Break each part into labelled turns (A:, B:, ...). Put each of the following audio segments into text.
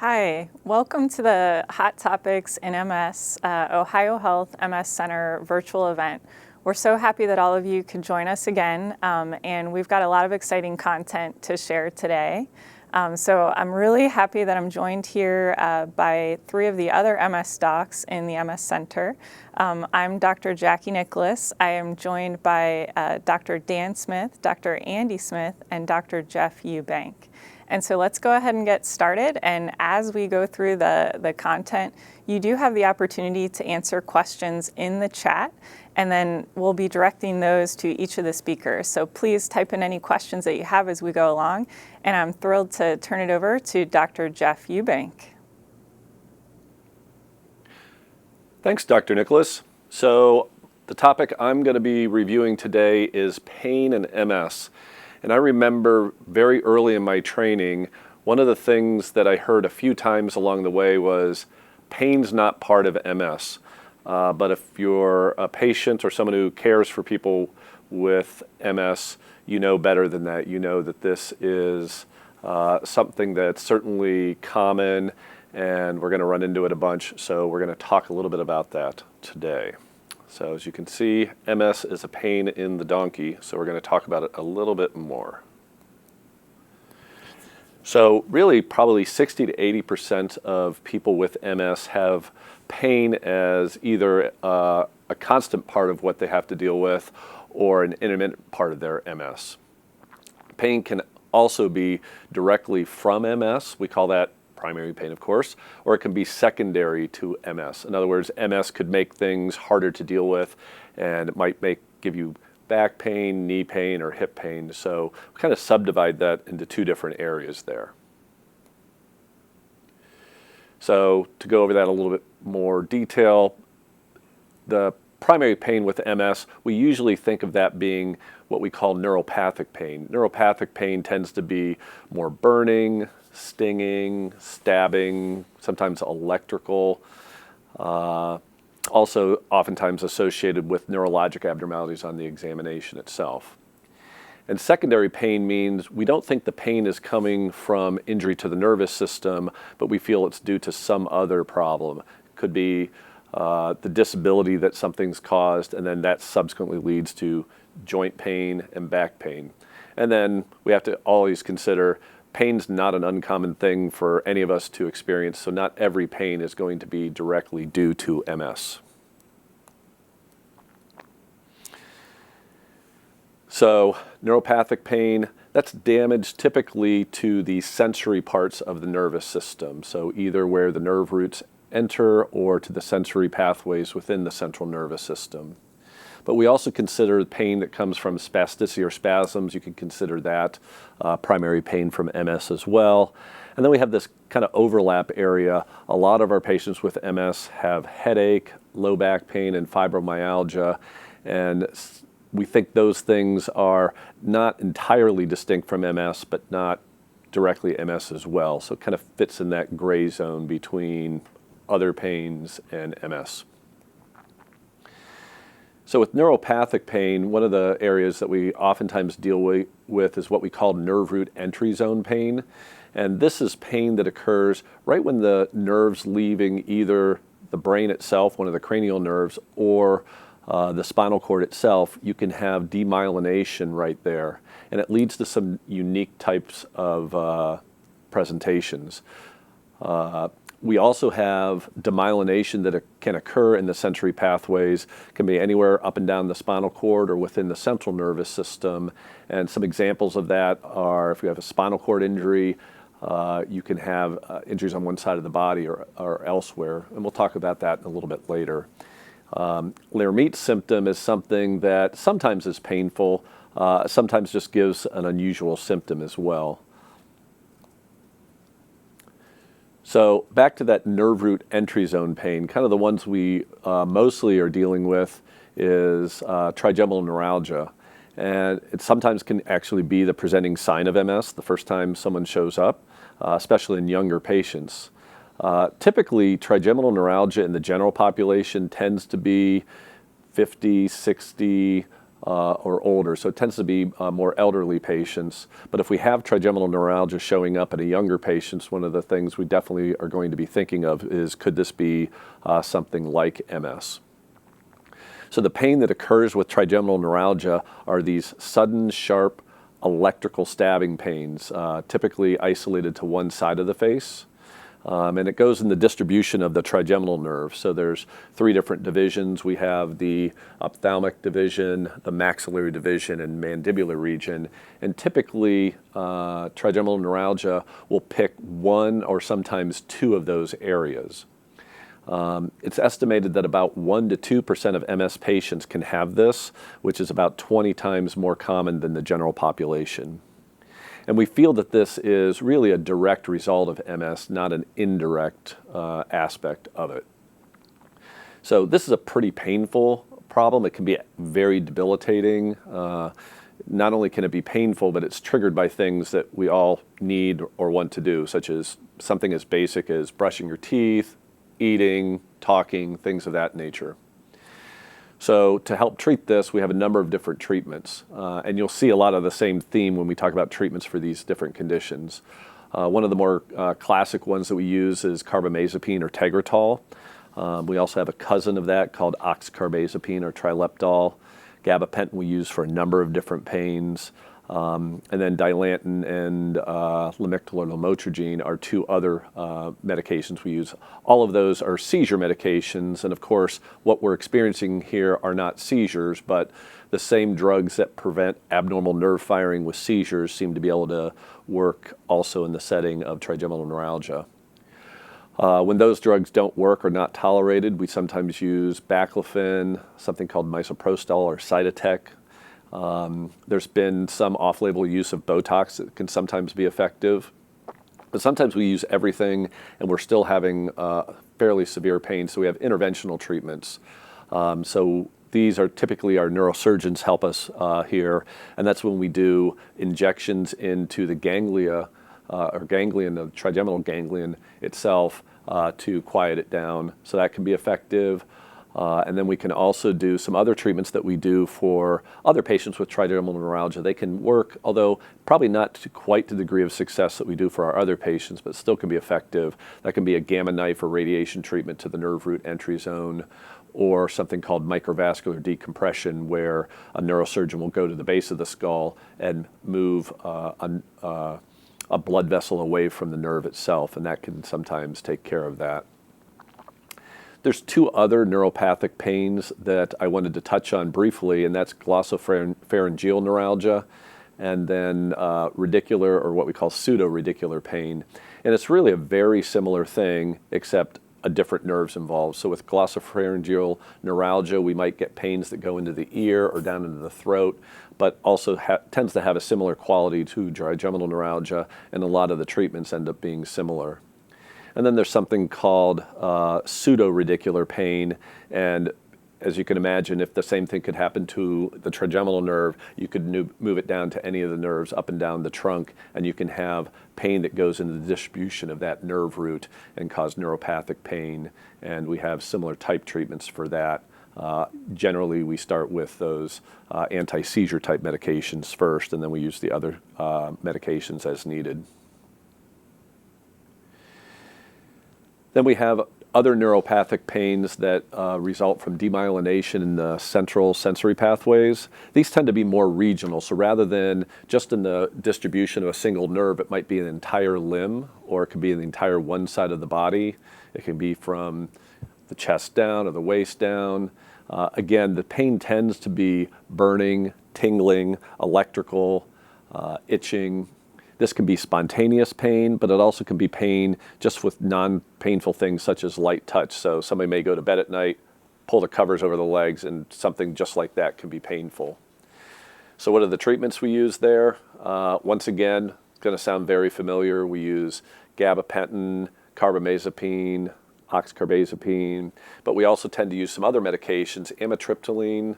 A: Hi, welcome to the Hot Topics in MS OhioHealth MS Center virtual event. We're so happy that all of you could join us again, and we've got a lot of exciting content to share today. So I'm really happy that I'm joined here by three of the other MS docs in the MS Center. I'm Dr. Jackie Nicholas. I am joined by Dr. Dan Smith, Dr. Andy Smith, and Dr. Jeff Eubank. And so let's go ahead and get started. And as we go through the content, you do have the opportunity to answer questions in the chat, and then we'll be directing those to each of the speakers. So please type in any questions that you have as we go along. And I'm thrilled to turn it over to Dr. Jeff Eubank.
B: Thanks, Dr. Nicholas. So the topic I'm going to be reviewing today is pain and MS. And I remember very early in my training, one of the things that I heard a few times along the way was, pain's not part of MS. But if you're a patient or someone who cares for people with MS, you know better than that. You know that this is something that's certainly common, and we're going to run into it a bunch. So we're going to talk a little bit about that today. So as you can see, MS is a pain in the donkey, so we're going to talk about it a little bit more. So really, probably 60 to 80% of people with MS have pain as either a constant part of what they have to deal with or an intermittent part of their MS. Pain can also be directly from MS. We call that primary pain, of course, or it can be secondary to MS. In other words, MS could make things harder to deal with, and it might give you back pain, knee pain, or hip pain. So we kind of subdivide that into two different areas there. So to go over that a little bit more detail, the primary pain with MS, we usually think of that being what we call neuropathic pain. Neuropathic pain tends to be more burning, stinging, stabbing, sometimes electrical, also oftentimes associated with neurologic abnormalities on the examination itself. And secondary pain means we don't think the pain is coming from injury to the nervous system, but we feel it's due to some other problem. It could be the disability that something's caused, and then that subsequently leads to joint pain and back pain. And then we have to always consider pain's not an uncommon thing for any of us to experience, so not every pain is going to be directly due to MS. So neuropathic pain, that's damage typically to the sensory parts of the nervous system, so either where the nerve roots enter or to the sensory pathways within the central nervous system. But we also consider pain that comes from spasticity or spasms. You can consider that primary pain from MS as well. And then we have this kind of overlap area. A lot of our patients with MS have headache, low back pain, and fibromyalgia. And we think those things are not entirely distinct from MS, but not directly MS as well. So it kind of fits in that gray zone between other pains and MS. So with neuropathic pain, one of the areas that we oftentimes deal with is what we call nerve root entry zone pain. And this is pain that occurs right when the nerves leaving either the brain itself, one of the cranial nerves, or the spinal cord itself. You can have demyelination right there. And it leads to some unique types of presentations. We also have demyelination that can occur in the sensory pathways. It can be anywhere up and down the spinal cord or within the central nervous system. And some examples of that are if you have a spinal cord injury, you can have injuries on one side of the body or elsewhere. And we'll talk about that a little bit later. Laramie Symptom is something that sometimes is painful, sometimes just gives an unusual symptom as well. So back to that nerve root entry zone pain, kind of the ones we mostly are dealing with is trigeminal neuralgia. And it sometimes can actually be the presenting sign of MS the first time someone shows up, especially in younger patients. Typically, trigeminal neuralgia in the general population tends to be 50, 60, or older, so it tends to be more elderly patients. But if we have trigeminal neuralgia showing up in a younger patients, one of the things we definitely are going to be thinking of is, could this be something like MS? So the pain that occurs with trigeminal neuralgia are these sudden, sharp, electrical stabbing pains, typically isolated to one side of the face. And it goes in the distribution of the trigeminal nerve. So there's 3 different divisions. We have the ophthalmic division, the maxillary division, and mandibular region. And typically, trigeminal neuralgia will pick 1 or sometimes 2 of those areas. It's estimated that about 1 to 2% of MS patients can have this, which is about 20 times more common than the general population. And we feel that this is really a direct result of MS, not an indirect aspect of it. So this is a pretty painful problem. It can be very debilitating. Not only can it be painful, but it's triggered by things that we all need or want to do, such as something as basic as brushing your teeth, eating, talking, things of that nature. So to help treat this, we have a number of different treatments, and you'll see a lot of the same theme when we talk about treatments for these different conditions. One of the more classic ones that we use is carbamazepine or Tegretol. We also have a cousin of that called oxcarbazepine or Trileptal. Gabapentin we use for a number of different pains. And then Dilantin and Lamictal or lamotrigine are 2 other medications we use. All of those are seizure medications, and of course, what we're experiencing here are not seizures, but the same drugs that prevent abnormal nerve firing with seizures seem to be able to work also in the setting of trigeminal neuralgia. When those drugs don't work or not tolerated, we sometimes use baclofen, something called misoprostol or Cytotec. There's been some off-label use of Botox that can sometimes be effective, but sometimes we use everything and we're still having fairly severe pain, so we have interventional treatments. So these are typically our neurosurgeons help us here, and that's when we do injections into the ganglia, or ganglion, the trigeminal ganglion itself, to quiet it down, so that can be effective. And then we can also do some other treatments that we do for other patients with trigeminal neuralgia. They can work, although probably not to quite the degree of success that we do for our other patients, but still can be effective. That can be a gamma knife or radiation treatment to the nerve root entry zone, or something called microvascular decompression, where a neurosurgeon will go to the base of the skull and move a blood vessel away from the nerve itself, and that can sometimes take care of that. There's 2 other neuropathic pains that I wanted to touch on briefly, and that's glossopharyngeal neuralgia and then radicular, or what we call pseudo-radicular pain. And it's really a very similar thing, except a different nerves involved. So with glossopharyngeal neuralgia, we might get pains that go into the ear or down into the throat, but also tends to have a similar quality to trigeminal neuralgia, and a lot of the treatments end up being similar. And then there's something called pseudo-radicular pain, and as you can imagine, if the same thing could happen to the trigeminal nerve, you could move it down to any of the nerves up and down the trunk, and you can have pain that goes into the distribution of that nerve root and cause neuropathic pain, and we have similar type treatments for that. Generally, we start with those anti-seizure type medications first, and then we use the other medications as needed. Then we have other neuropathic pains that result from demyelination in the central sensory pathways. These tend to be more regional, so rather than just in the distribution of a single nerve, it might be an entire limb, or it could be the entire one side of the body. It can be from the chest down or the waist down. Again, the pain tends to be burning, tingling, electrical, itching. This can be spontaneous pain, but it also can be pain just with non-painful things such as light touch. So somebody may go to bed at night, pull the covers over the legs, and something just like that can be painful. So what are the treatments we use there? Once again, it's going to sound very familiar. We use gabapentin, carbamazepine, oxcarbazepine, but we also tend to use some other medications. Amitriptyline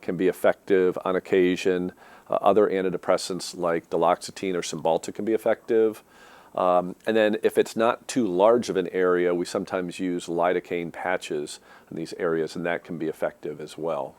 B: can be effective on occasion. Other antidepressants like duloxetine or Cymbalta can be effective. And then if it's not too large of an area, we sometimes use lidocaine patches in these areas, and that can be effective as well.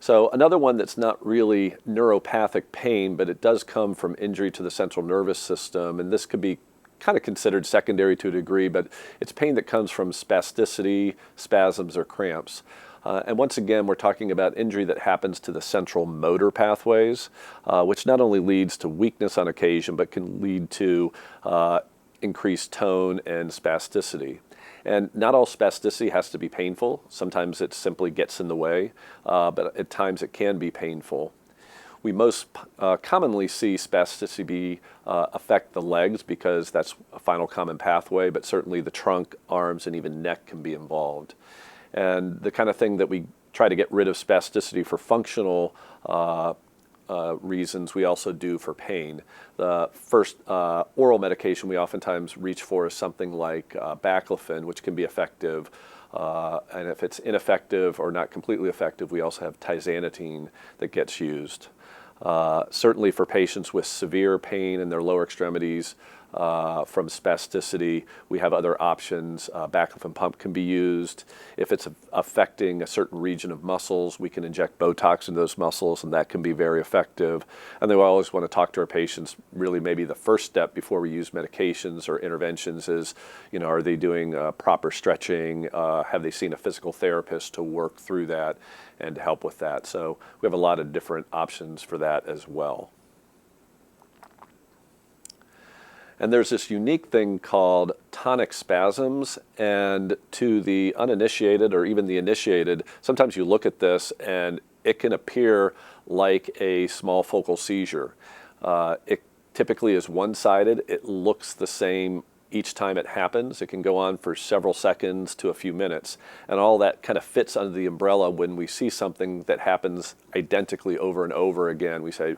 B: So another one that's not really neuropathic pain, but it does come from injury to the central nervous system, and this could be kind of considered secondary to a degree, but it's pain that comes from spasticity, spasms, or cramps. And once again, we're talking about injury that happens to the central motor pathways, which not only leads to weakness on occasion, but can lead to increased tone and spasticity. And not all spasticity has to be painful. Sometimes it simply gets in the way, but at times it can be painful. We most commonly see spasticity affect the legs because that's a final common pathway, but certainly the trunk, arms, and even neck can be involved. And the kind of thing that we try to get rid of spasticity for functional reasons, we also do for pain. The first oral medication we oftentimes reach for is something like baclofen, which can be effective. And if it's ineffective or not completely effective, we also have tizanidine that gets used. Certainly for patients with severe pain in their lower extremities from spasticity, we have other options. Baclofen pump can be used. If it's affecting a certain region of muscles, we can inject Botox into those muscles, and that can be very effective. And then we always want to talk to our patients, really maybe the first step before we use medications or interventions is, are they doing proper stretching? Have they seen a physical therapist to work through that and to help with that? So we have a lot of different options for that as well. And there's this unique thing called tonic spasms, and to the uninitiated or even the initiated, sometimes you look at this and it can appear like a small focal seizure. It typically is one-sided. It looks the same each time it happens. It can go on for several seconds to a few minutes, and all that kind of fits under the umbrella when we see something that happens identically over and over again. We say,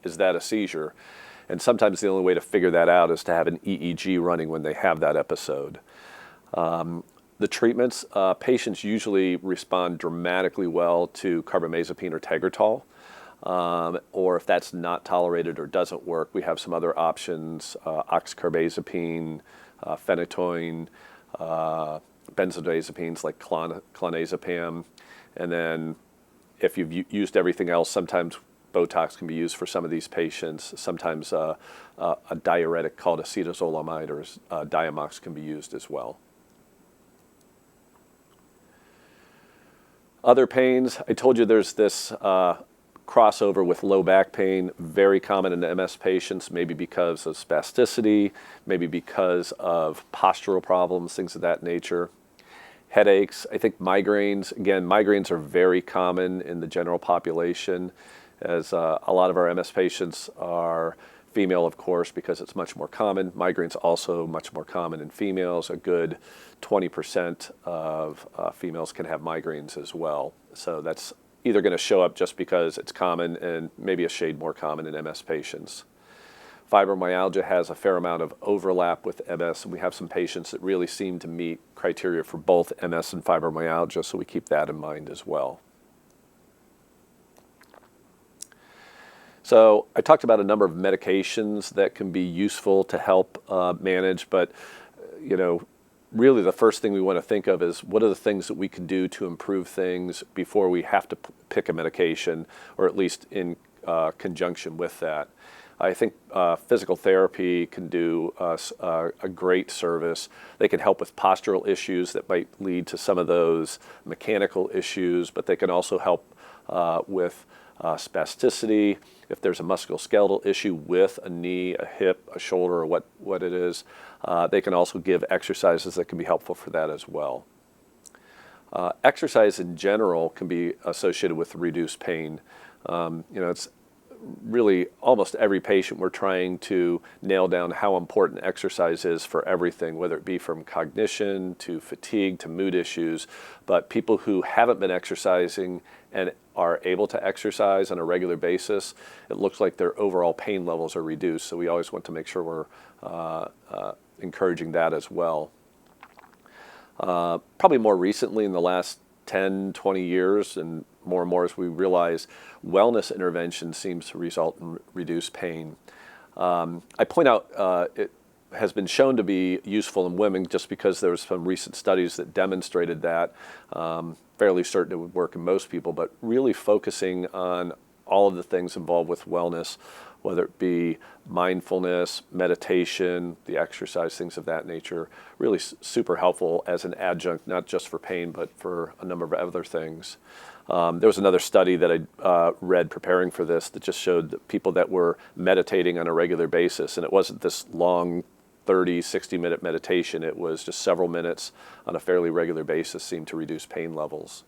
B: is that a seizure? And sometimes the only way to figure that out is to have an EEG running when they have that episode. The treatments, patients usually respond dramatically well to carbamazepine or Tegretol. Or if that's not tolerated or doesn't work, we have some other options, oxcarbazepine, phenytoin, benzodiazepines like clonazepam. And then if you've used everything else, sometimes Botox can be used for some of these patients. Sometimes a diuretic called acetazolamide or Diamox can be used as well. Other pains, I told you there's this crossover with low back pain, very common in MS patients, maybe because of spasticity, maybe because of postural problems, things of that nature. Headaches, I think migraines, again, migraines are very common in the general population, as a lot of our MS patients are female, of course, because it's much more common. Migraines also much more common in females. A good 20% of females can have migraines as well. So that's either going to show up just because it's common and maybe a shade more common in MS patients. Fibromyalgia has a fair amount of overlap with MS, and we have some patients that really seem to meet criteria for both MS and fibromyalgia, so we keep that in mind as well. So I talked about a number of medications that can be useful to help manage, but really the first thing we want to think of is what are the things that we can do to improve things before we have to pick a medication, or at least in conjunction with that. I think physical therapy can do a great service. They can help with postural issues that might lead to some of those mechanical issues, but they can also help with spasticity. If there's a musculoskeletal issue with a knee, a hip, a shoulder, or what it is, they can also give exercises that can be helpful for that as well. Exercise in general can be associated with reduced pain. It's really almost every patient we're trying to nail down how important exercise is for everything, whether it be from cognition to fatigue to mood issues. But people who haven't been exercising and are able to exercise on a regular basis, it looks like their overall pain levels are reduced. So we always want to make sure we're encouraging that as well. Probably more recently in the last 10, 20 years and more as we realize wellness intervention seems to result in reduced pain. I point out has been shown to be useful in women just because there was some recent studies that demonstrated that. Fairly certain it would work in most people, but really focusing on all of the things involved with wellness, whether it be mindfulness, meditation, the exercise, things of that nature, really super helpful as an adjunct, not just for pain, but for a number of other things. There was another study that I read preparing for this that just showed that people that were meditating on a regular basis, and it wasn't this long 30, 60-minute meditation, it was just several minutes on a fairly regular basis, seemed to reduce pain levels.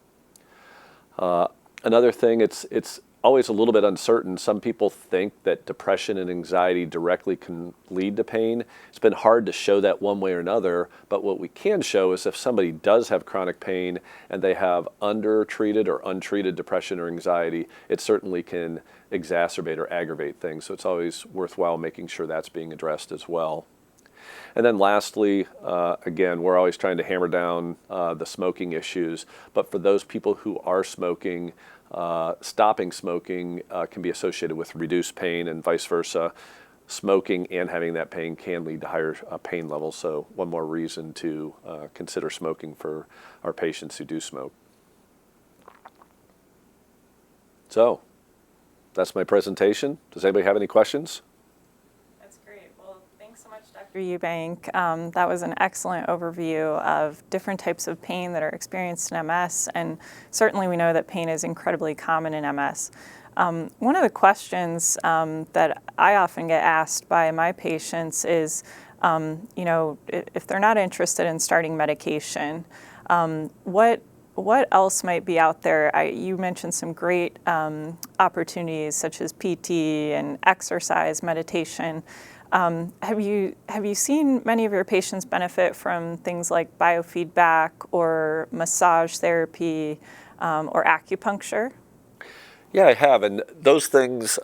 B: Another thing, it's always a little bit uncertain. Some people think that depression and anxiety directly can lead to pain. It's been hard to show that one way or another, but what we can show is if somebody does have chronic pain and they have undertreated or untreated depression or anxiety, it certainly can exacerbate or aggravate things. So it's always worthwhile making sure that's being addressed as well. And then lastly, again, we're always trying to hammer down the smoking issues, but for those people who are smoking, stopping smoking can be associated with reduced pain and vice versa. Smoking and having that pain can lead to higher pain levels, so one more reason to consider smoking for our patients who do smoke. So, that's my presentation. Does anybody have any questions?
A: Dr. Eubank. That was an excellent overview of different types of pain that are experienced in MS, and certainly we know that pain is incredibly common in MS. One of the questions that I often get asked by my patients is, if they're not interested in starting medication, what else might be out there? You mentioned some great opportunities such as PT and exercise, meditation. Have you seen many of your patients benefit from things like biofeedback or massage therapy or acupuncture?
B: Yeah, I have, and those things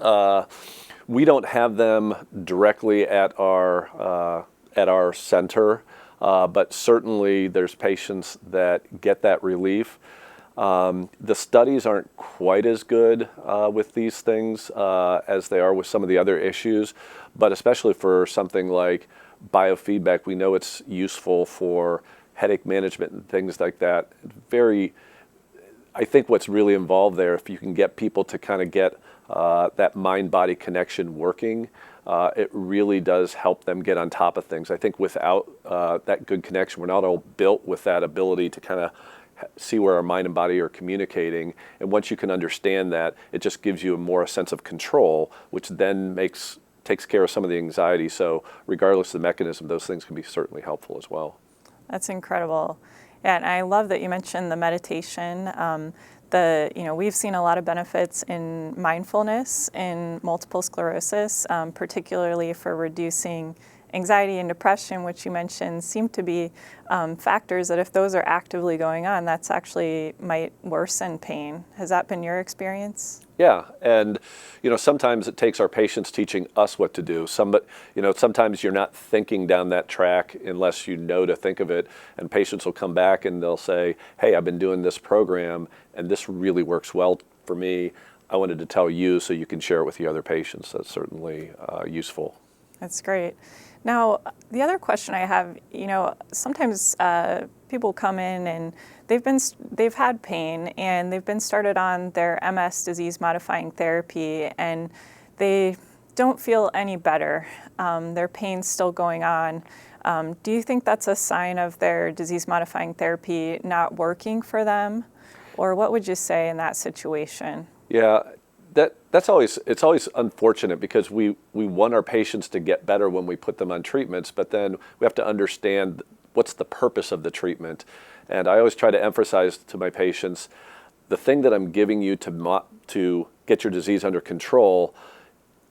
B: we don't have them directly at our center, but certainly there's patients that get that relief. The studies aren't quite as good with these things as they are with some of the other issues, but especially for something like biofeedback, we know it's useful for headache management and things like that. I think what's really involved there, if you can get people to kind of get that mind-body connection working, it really does help them get on top of things. I think without that good connection, we're not all built with that ability to kind of see where our mind and body are communicating, and once you can understand that, it just gives you a sense of control, which then takes care of some of the anxiety. So regardless of the mechanism, those things can be certainly helpful as well.
A: That's incredible. Yeah, and I love that you mentioned the meditation. We've seen a lot of benefits in mindfulness in multiple sclerosis, particularly for reducing anxiety and depression, which you mentioned seem to be factors that if those are actively going on, that's actually might worsen pain. Has that been your experience?
B: Yeah, and sometimes it takes our patients teaching us what to do. Sometimes you're not thinking down that track unless you know to think of it, and patients will come back and they'll say, hey, I've been doing this program and this really works well for me. I wanted to tell you so you can share it with the other patients. That's certainly useful.
A: That's great. Now, the other question I have, sometimes people come in and they've had pain and they've been started on their MS disease-modifying therapy and they don't feel any better. Their pain's still going on. Do you think that's a sign of their disease-modifying therapy not working for them? Or what would you say in that situation?
B: Yeah. It's always unfortunate because we want our patients to get better when we put them on treatments, but then we have to understand what's the purpose of the treatment. And I always try to emphasize to my patients, the thing that I'm giving you to get your disease under control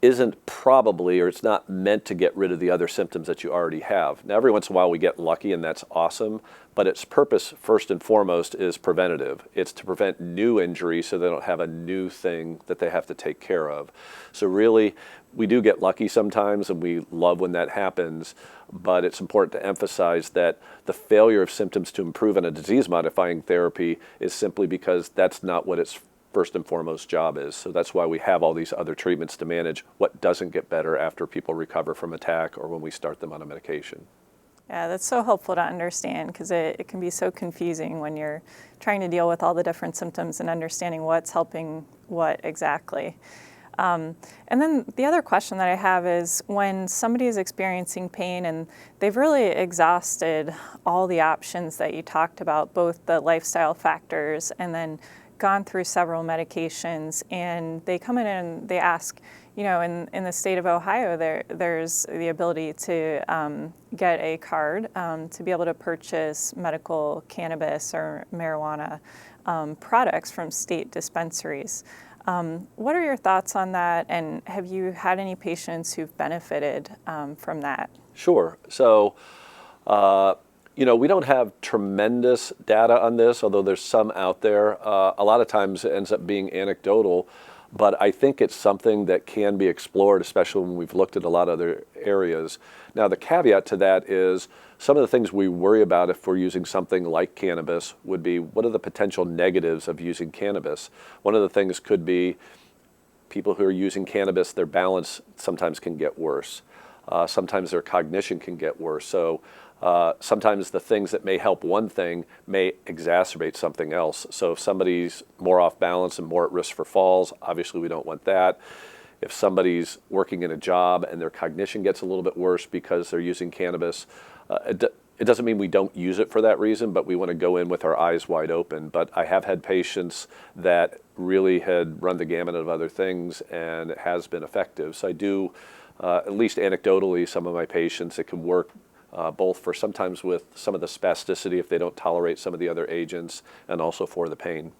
B: isn't probably, or it's not meant to get rid of the other symptoms that you already have. Now, every once in a while we get lucky and that's awesome, but its purpose first and foremost is preventative. It's to prevent new injury so they don't have a new thing that they have to take care of. So really, we do get lucky sometimes and we love when that happens, but it's important to emphasize that the failure of symptoms to improve in a disease-modifying therapy is simply because that's not what its first and foremost job is. So that's why we have all these other treatments to manage what doesn't get better after people recover from attack or when we start them on a medication.
A: Yeah, that's so helpful to understand because it can be so confusing when you're trying to deal with all the different symptoms and understanding what's helping what exactly. And then the other question that I have is when somebody is experiencing pain and they've really exhausted all the options that you talked about, both the lifestyle factors and then gone through several medications, and they come in and they ask, in the state of Ohio, there's the ability to get a card to be able to purchase medical cannabis or marijuana products from state dispensaries. What are your thoughts on that, and have you had any patients who've benefited from that?
B: Sure. So, we don't have tremendous data on this, although there's some out there. A lot of times it ends up being anecdotal, but I think it's something that can be explored, especially when we've looked at a lot of other areas. Now, the caveat to that is some of the things we worry about if we're using something like cannabis would be, what are the potential negatives of using cannabis? One of the things could be people who are using cannabis, their balance sometimes can get worse. Sometimes their cognition can get worse. So sometimes the things that may help one thing may exacerbate something else. So if somebody's more off balance and more at risk for falls, obviously we don't want that. If somebody's working in a job and their cognition gets a little bit worse because they're using cannabis, it doesn't mean we don't use it for that reason, but we want to go in with our eyes wide open. But I have had patients that really had run the gamut of other things, and it has been effective. So I do, at least anecdotally, some of my patients, it can work both for sometimes with some of the spasticity if they don't tolerate some of the other agents, and also for the pain.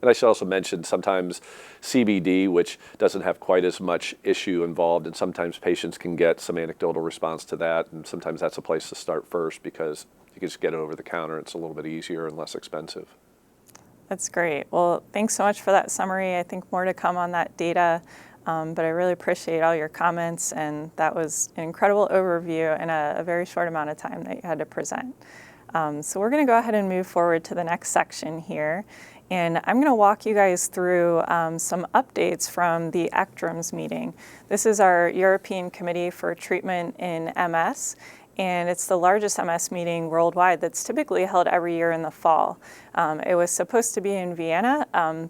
B: And I should also mention sometimes CBD, which doesn't have quite as much issue involved, and sometimes patients can get some anecdotal response to that, and sometimes that's a place to start first because you can just get it over the counter. It's a little bit easier and less expensive.
A: That's great. Well, thanks so much for that summary. I think more to come on that data. But I really appreciate all your comments, and that was an incredible overview in a very short amount of time that you had to present. So we're going to go ahead and move forward to the next section here, and I'm going to walk you guys through some updates from the ECTRIMS meeting. This is our European Committee for Treatment in MS, and it's the largest MS meeting worldwide that's typically held every year in the fall. It was supposed to be in Vienna,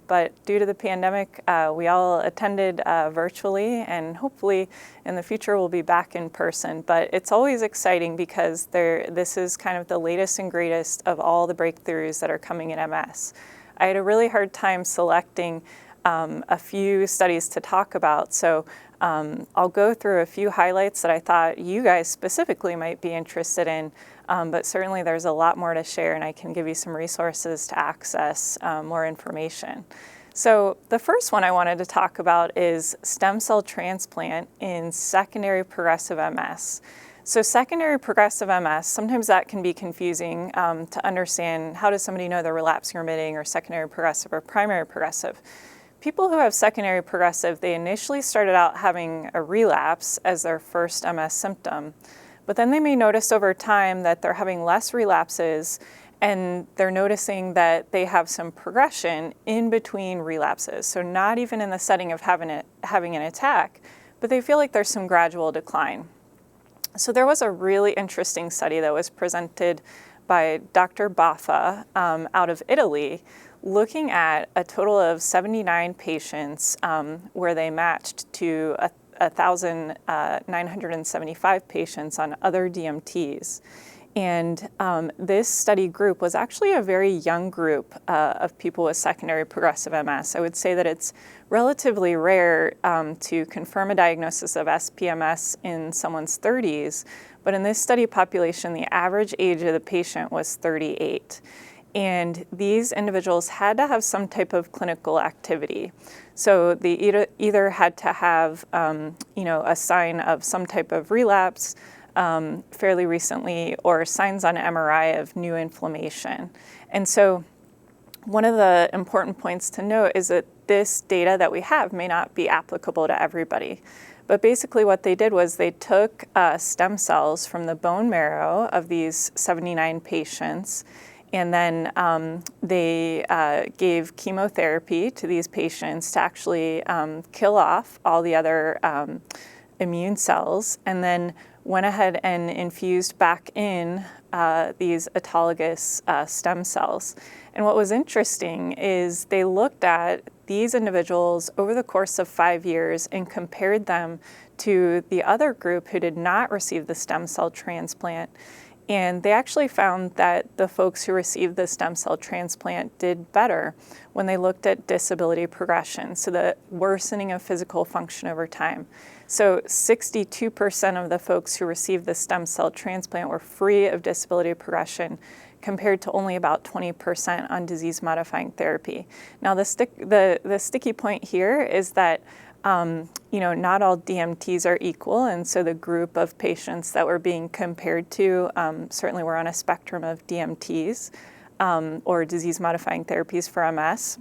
A: but due to the pandemic, we all attended virtually, and hopefully in the future we'll be back in person. But it's always exciting because this is kind of the latest and greatest of all the breakthroughs that are coming in MS. I had a really hard time selecting a few studies to talk about, so I'll go through a few highlights that I thought you guys specifically might be interested in, but certainly there's a lot more to share, and I can give you some resources to access more information. So the first one I wanted to talk about is stem cell transplant in secondary progressive MS. So secondary progressive MS, sometimes that can be confusing to understand. How does somebody know they're relapsing remitting or secondary progressive or primary progressive? People who have secondary progressive, they initially started out having a relapse as their first MS symptom, but then they may notice over time that they're having less relapses, and they're noticing that they have some progression in between relapses. So not even in the setting of having an attack, but they feel like there's some gradual decline. So there was a really interesting study that was presented by Dr. Baffa out of Italy, looking at a total of 79 patients where they matched to 1,975 patients on other DMTs. And this study group was actually a very young group of people with secondary progressive MS. I would say that it's relatively rare to confirm a diagnosis of SPMS in someone's 30s, but in this study population, the average age of the patient was 38. And these individuals had to have some type of clinical activity. So they either had to have a sign of some type of relapse fairly recently, or signs on MRI of new inflammation. And so one of the important points to note is that this data that we have may not be applicable to everybody. But basically what they did was they took stem cells from the bone marrow of these 79 patients, And then they gave chemotherapy to these patients to actually kill off all the other immune cells, and then went ahead and infused back in these autologous stem cells. And what was interesting is they looked at these individuals over the course of 5 years and compared them to the other group who did not receive the stem cell transplant. And they actually found that the folks who received the stem cell transplant did better when they looked at disability progression, so the worsening of physical function over time. So 62% of the folks who received the stem cell transplant were free of disability progression, compared to only about 20% on disease-modifying therapy. Now, the sticky point here is that not all DMTs are equal, and so the group of patients that were being compared to certainly were on a spectrum of DMTs or disease-modifying therapies for MS.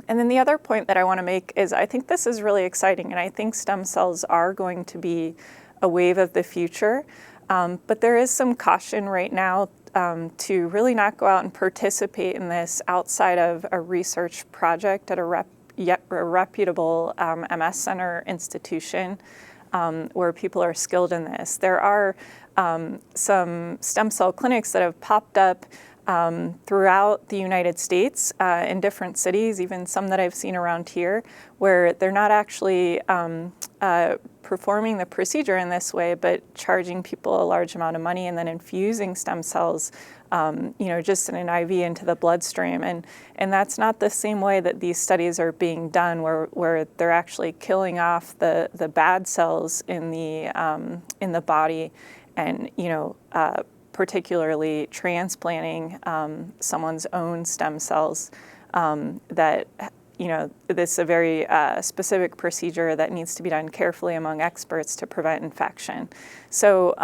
A: And then the other point that I want to make is I think this is really exciting, and I think stem cells are going to be a wave of the future, but there is some caution right now to really not go out and participate in this outside of a research project at a reputable MS center institution where people are skilled in this. There are some stem cell clinics that have popped up throughout the United States in different cities, even some that I've seen around here, where they're not actually performing the procedure in this way, but charging people a large amount of money and then infusing stem cells, just in an IV into the bloodstream. And that's not the same way that these studies are being done, where they're actually killing off the bad cells in the body, and particularly transplanting someone's own stem cells. This is a very specific procedure that needs to be done carefully among experts to prevent infection. So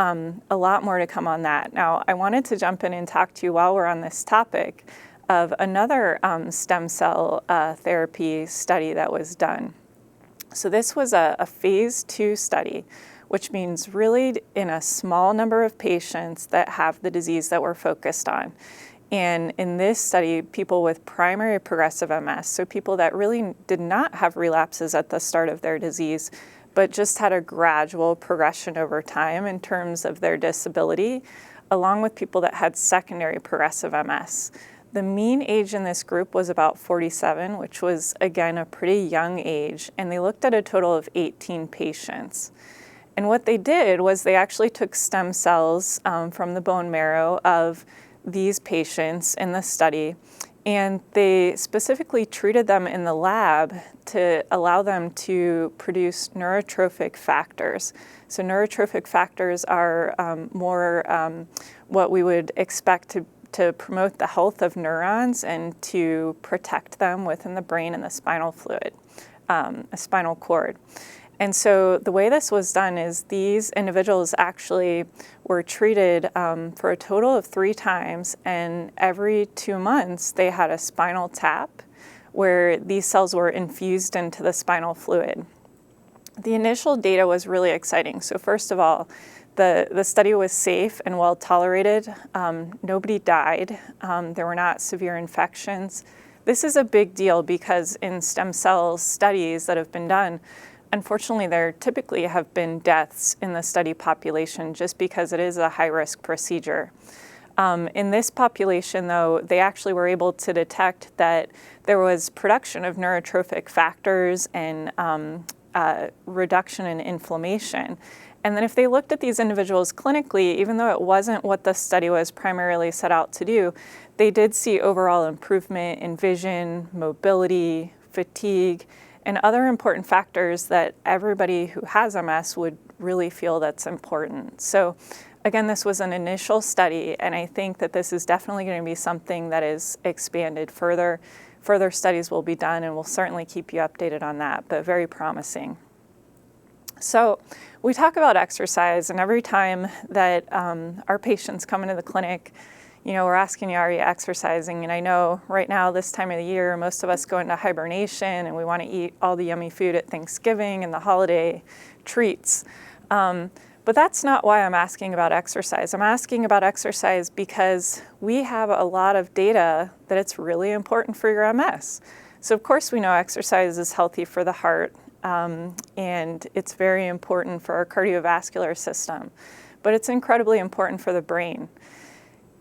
A: a lot more to come on that. Now, I wanted to jump in and talk to you while we're on this topic of another stem cell therapy study that was done. So this was a phase 2 study, which means really in a small number of patients that have the disease that we're focused on. And in this study, people with primary progressive MS, so people that really did not have relapses at the start of their disease, but just had a gradual progression over time in terms of their disability, along with people that had secondary progressive MS. The mean age in this group was about 47, which was, again, a pretty young age, and they looked at a total of 18 patients. And what they did was they actually took stem cells from the bone marrow of these patients in the study, and they specifically treated them in the lab to allow them to produce neurotrophic factors. So neurotrophic factors are more what we would expect to promote the health of neurons and to protect them within the brain and the spinal fluid, a spinal cord. And so the way this was done is these individuals actually were treated for a total of 3 times, and every 2 months they had a spinal tap where these cells were infused into the spinal fluid. The initial data was really exciting. So first of all, the study was safe and well tolerated. Nobody died. There were not severe infections. This is a big deal because in stem cell studies that have been done, unfortunately, there typically have been deaths in the study population just because it is a high-risk procedure. In this population, though, they actually were able to detect that there was production of neurotrophic factors and reduction in inflammation. And then if they looked at these individuals clinically, even though it wasn't what the study was primarily set out to do, they did see overall improvement in vision, mobility, fatigue, and other important factors that everybody who has MS would really feel that's important. So again, this was an initial study, and I think that this is definitely going to be something that is expanded further. Further studies will be done, and we'll certainly keep you updated on that, but very promising. So we talk about exercise, and every time that our patients come into the clinic, we're asking you, are you exercising? And I know right now, this time of the year, most of us go into hibernation and we want to eat all the yummy food at Thanksgiving and the holiday treats. But But that's not why I'm asking about exercise. I'm asking about exercise because we have a lot of data that it's really important for your MS. So of course we know exercise is healthy for the heart, and it's very important for our cardiovascular system, but it's incredibly important for the brain.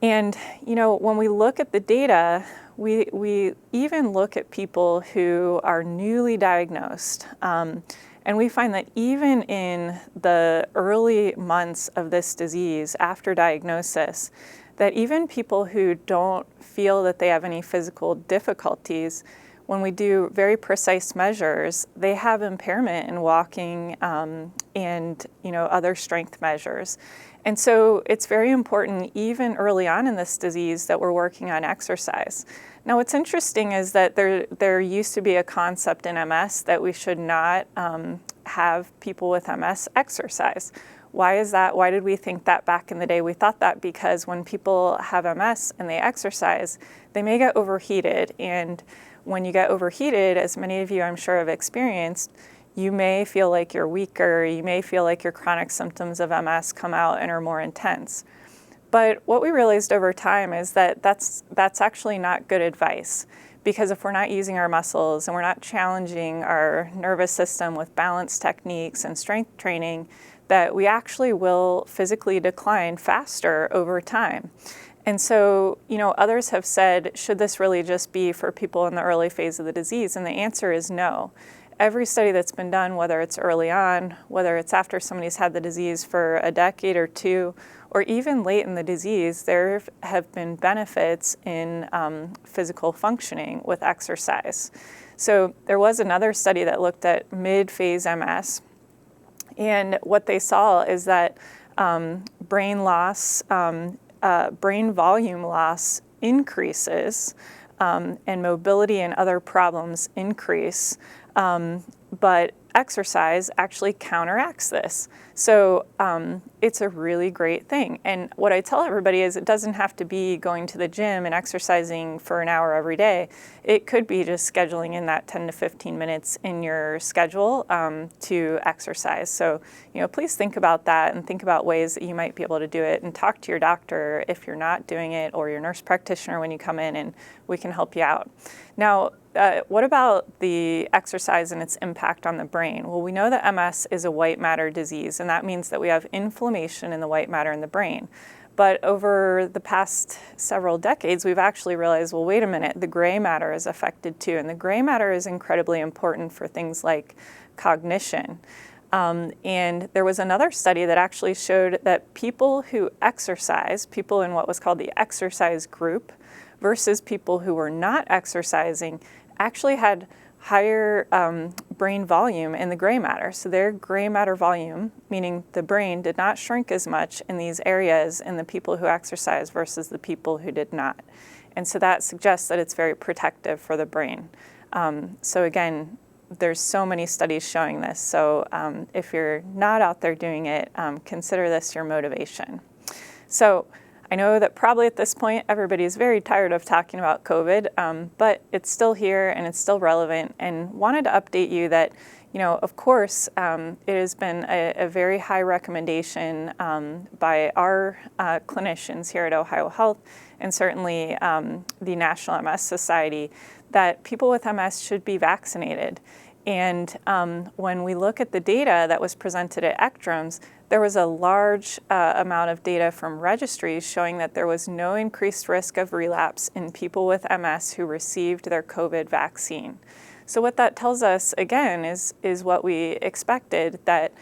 A: And when we look at the data, we even look at people who are newly diagnosed, and we find that even in the early months of this disease after diagnosis, that even people who don't feel that they have any physical difficulties, when we do very precise measures, they have impairment in walking and other strength measures. And so it's very important, even early on in this disease, that we're working on exercise. Now, what's interesting is that there used to be a concept in MS that we should not have people with MS exercise. Why is that? Why did we think that back in the day? We thought that because when people have MS and they exercise, they may get overheated. And when you get overheated, as many of you I'm sure have experienced, you may feel like you're weaker, you may feel like your chronic symptoms of MS come out and are more intense. But what we realized over time is that that's actually not good advice, because if we're not using our muscles and we're not challenging our nervous system with balance techniques and strength training, that we actually will physically decline faster over time. And so, others have said, should this really just be for people in the early phase of the disease? And the answer is no. Every study that's been done, whether it's early on, whether it's after somebody's had the disease for a decade or two, or even late in the disease, there have been benefits in physical functioning with exercise. So there was another study that looked at mid-phase MS, and what they saw is that brain loss, brain volume loss increases, and mobility and other problems increase, but exercise actually counteracts this. So it's a really great thing. And what I tell everybody is it doesn't have to be going to the gym and exercising for an hour every day. It could be just scheduling in that 10 to 15 minutes in your schedule to exercise. So, please think about that and think about ways that you might be able to do it, and talk to your doctor if you're not doing it, or your nurse practitioner when you come in, and we can help you out. Now, what about the exercise and its impact on the brain? Well, we know that MS is a white matter disease, and that means that we have inflammation in the white matter in the brain. But over the past several decades, we've actually realized, well, wait a minute, the gray matter is affected too. And the gray matter is incredibly important for things like cognition. And there was another study that actually showed that people who exercise, people in what was called the exercise group, versus people who were not exercising, actually had higher brain volume in the gray matter. So their gray matter volume, meaning the brain, did not shrink as much in these areas in the people who exercise versus the people who did not. And so that suggests that it's very protective for the brain. So again, there's so many studies showing this. So if you're not out there doing it, consider this your motivation. So I know that probably at this point everybody's very tired of talking about COVID, but it's still here and it's still relevant, and wanted to update you that, of course, it has been a very high recommendation by our clinicians here at OhioHealth, and certainly the National MS Society, that people with MS should be vaccinated. And when we look at the data that was presented at ECTRIMS, there was a large amount of data from registries showing that there was no increased risk of relapse in people with MS who received their COVID vaccine. So what that tells us, again, is what we expected, that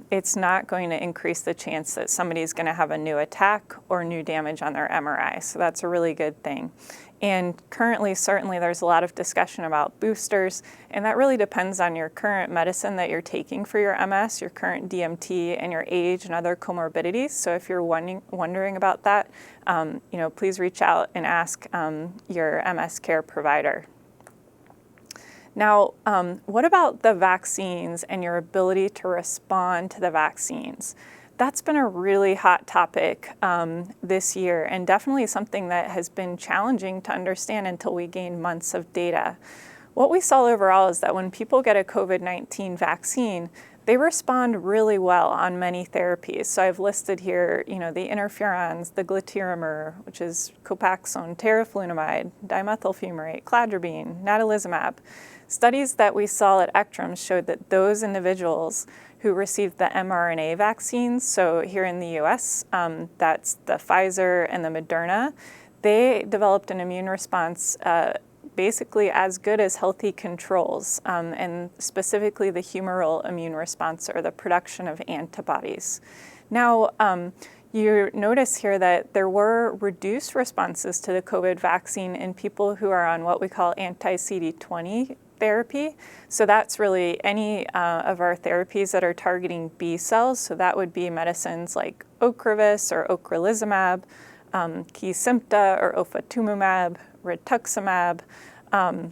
A: it's not going to increase the chance that somebody's going to have a new attack or new damage on their MRI. So that's a really good thing. And currently, certainly, there's a lot of discussion about boosters, and that really depends on your current medicine that you're taking for your MS, your current DMT, and your age and other comorbidities. So if you're wondering about that, please reach out and ask your MS care provider. Now, what about the vaccines and your ability to respond to the vaccines? That's been a really hot topic this year, and definitely something that has been challenging to understand until we gain months of data. what we saw overall is that when people get a COVID-19 vaccine, they respond really well on many therapies. So I've listed here, the interferons, the glitiramer, which is Copaxone, teriflunomide, dimethyl fumarate, cladribine, natalizumab. Studies that we saw at ECTRIMS showed that those individuals who received the mRNA vaccines, so here in the US, that's the Pfizer and the Moderna, they developed an immune response basically as good as healthy controls, and specifically the humoral immune response, or the production of antibodies. Now, you notice here that there were reduced responses to the COVID vaccine in people who are on what we call anti-CD20 therapy. So that's really any of our therapies that are targeting B cells. So that would be medicines like Ocrevus or ocrelizumab, Kesimpta or ofatumumab, rituximab, and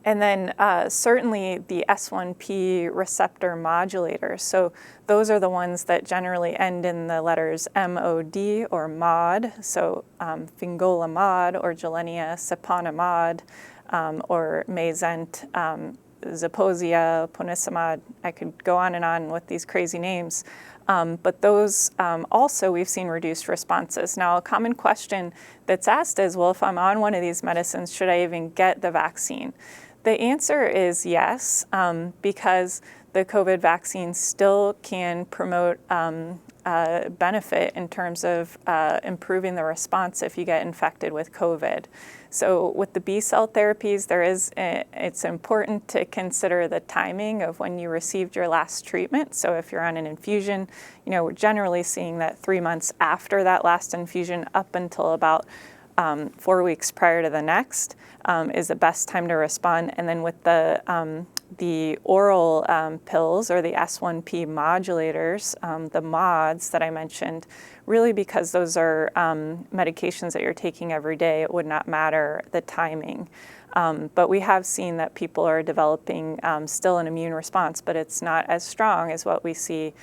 A: then certainly the S1P receptor modulators. So those are the ones that generally end in the letters MOD or MOD. So fingolimod or Gilenya siponimod, or Mayzent, Zeposia, ponesimod. I could go on and on with these crazy names. But those also we've seen reduced responses. Now, a common question that's asked is, well, if I'm on one of these medicines, should I even get the vaccine? The answer is yes, because the COVID vaccine still can promote benefit in terms of improving the response if you get infected with COVID. So with the B cell therapies, it's important to consider the timing of when you received your last treatment. So if you're on an infusion, we're generally seeing that 3 months after that last infusion up until about 4 weeks prior to the next is the best time to respond. And then with the oral pills or the S1P modulators, the MODs that I mentioned, really because those are medications that you're taking every day, it would not matter the timing. But we have seen that people are developing still an immune response, but it's not as strong as what we see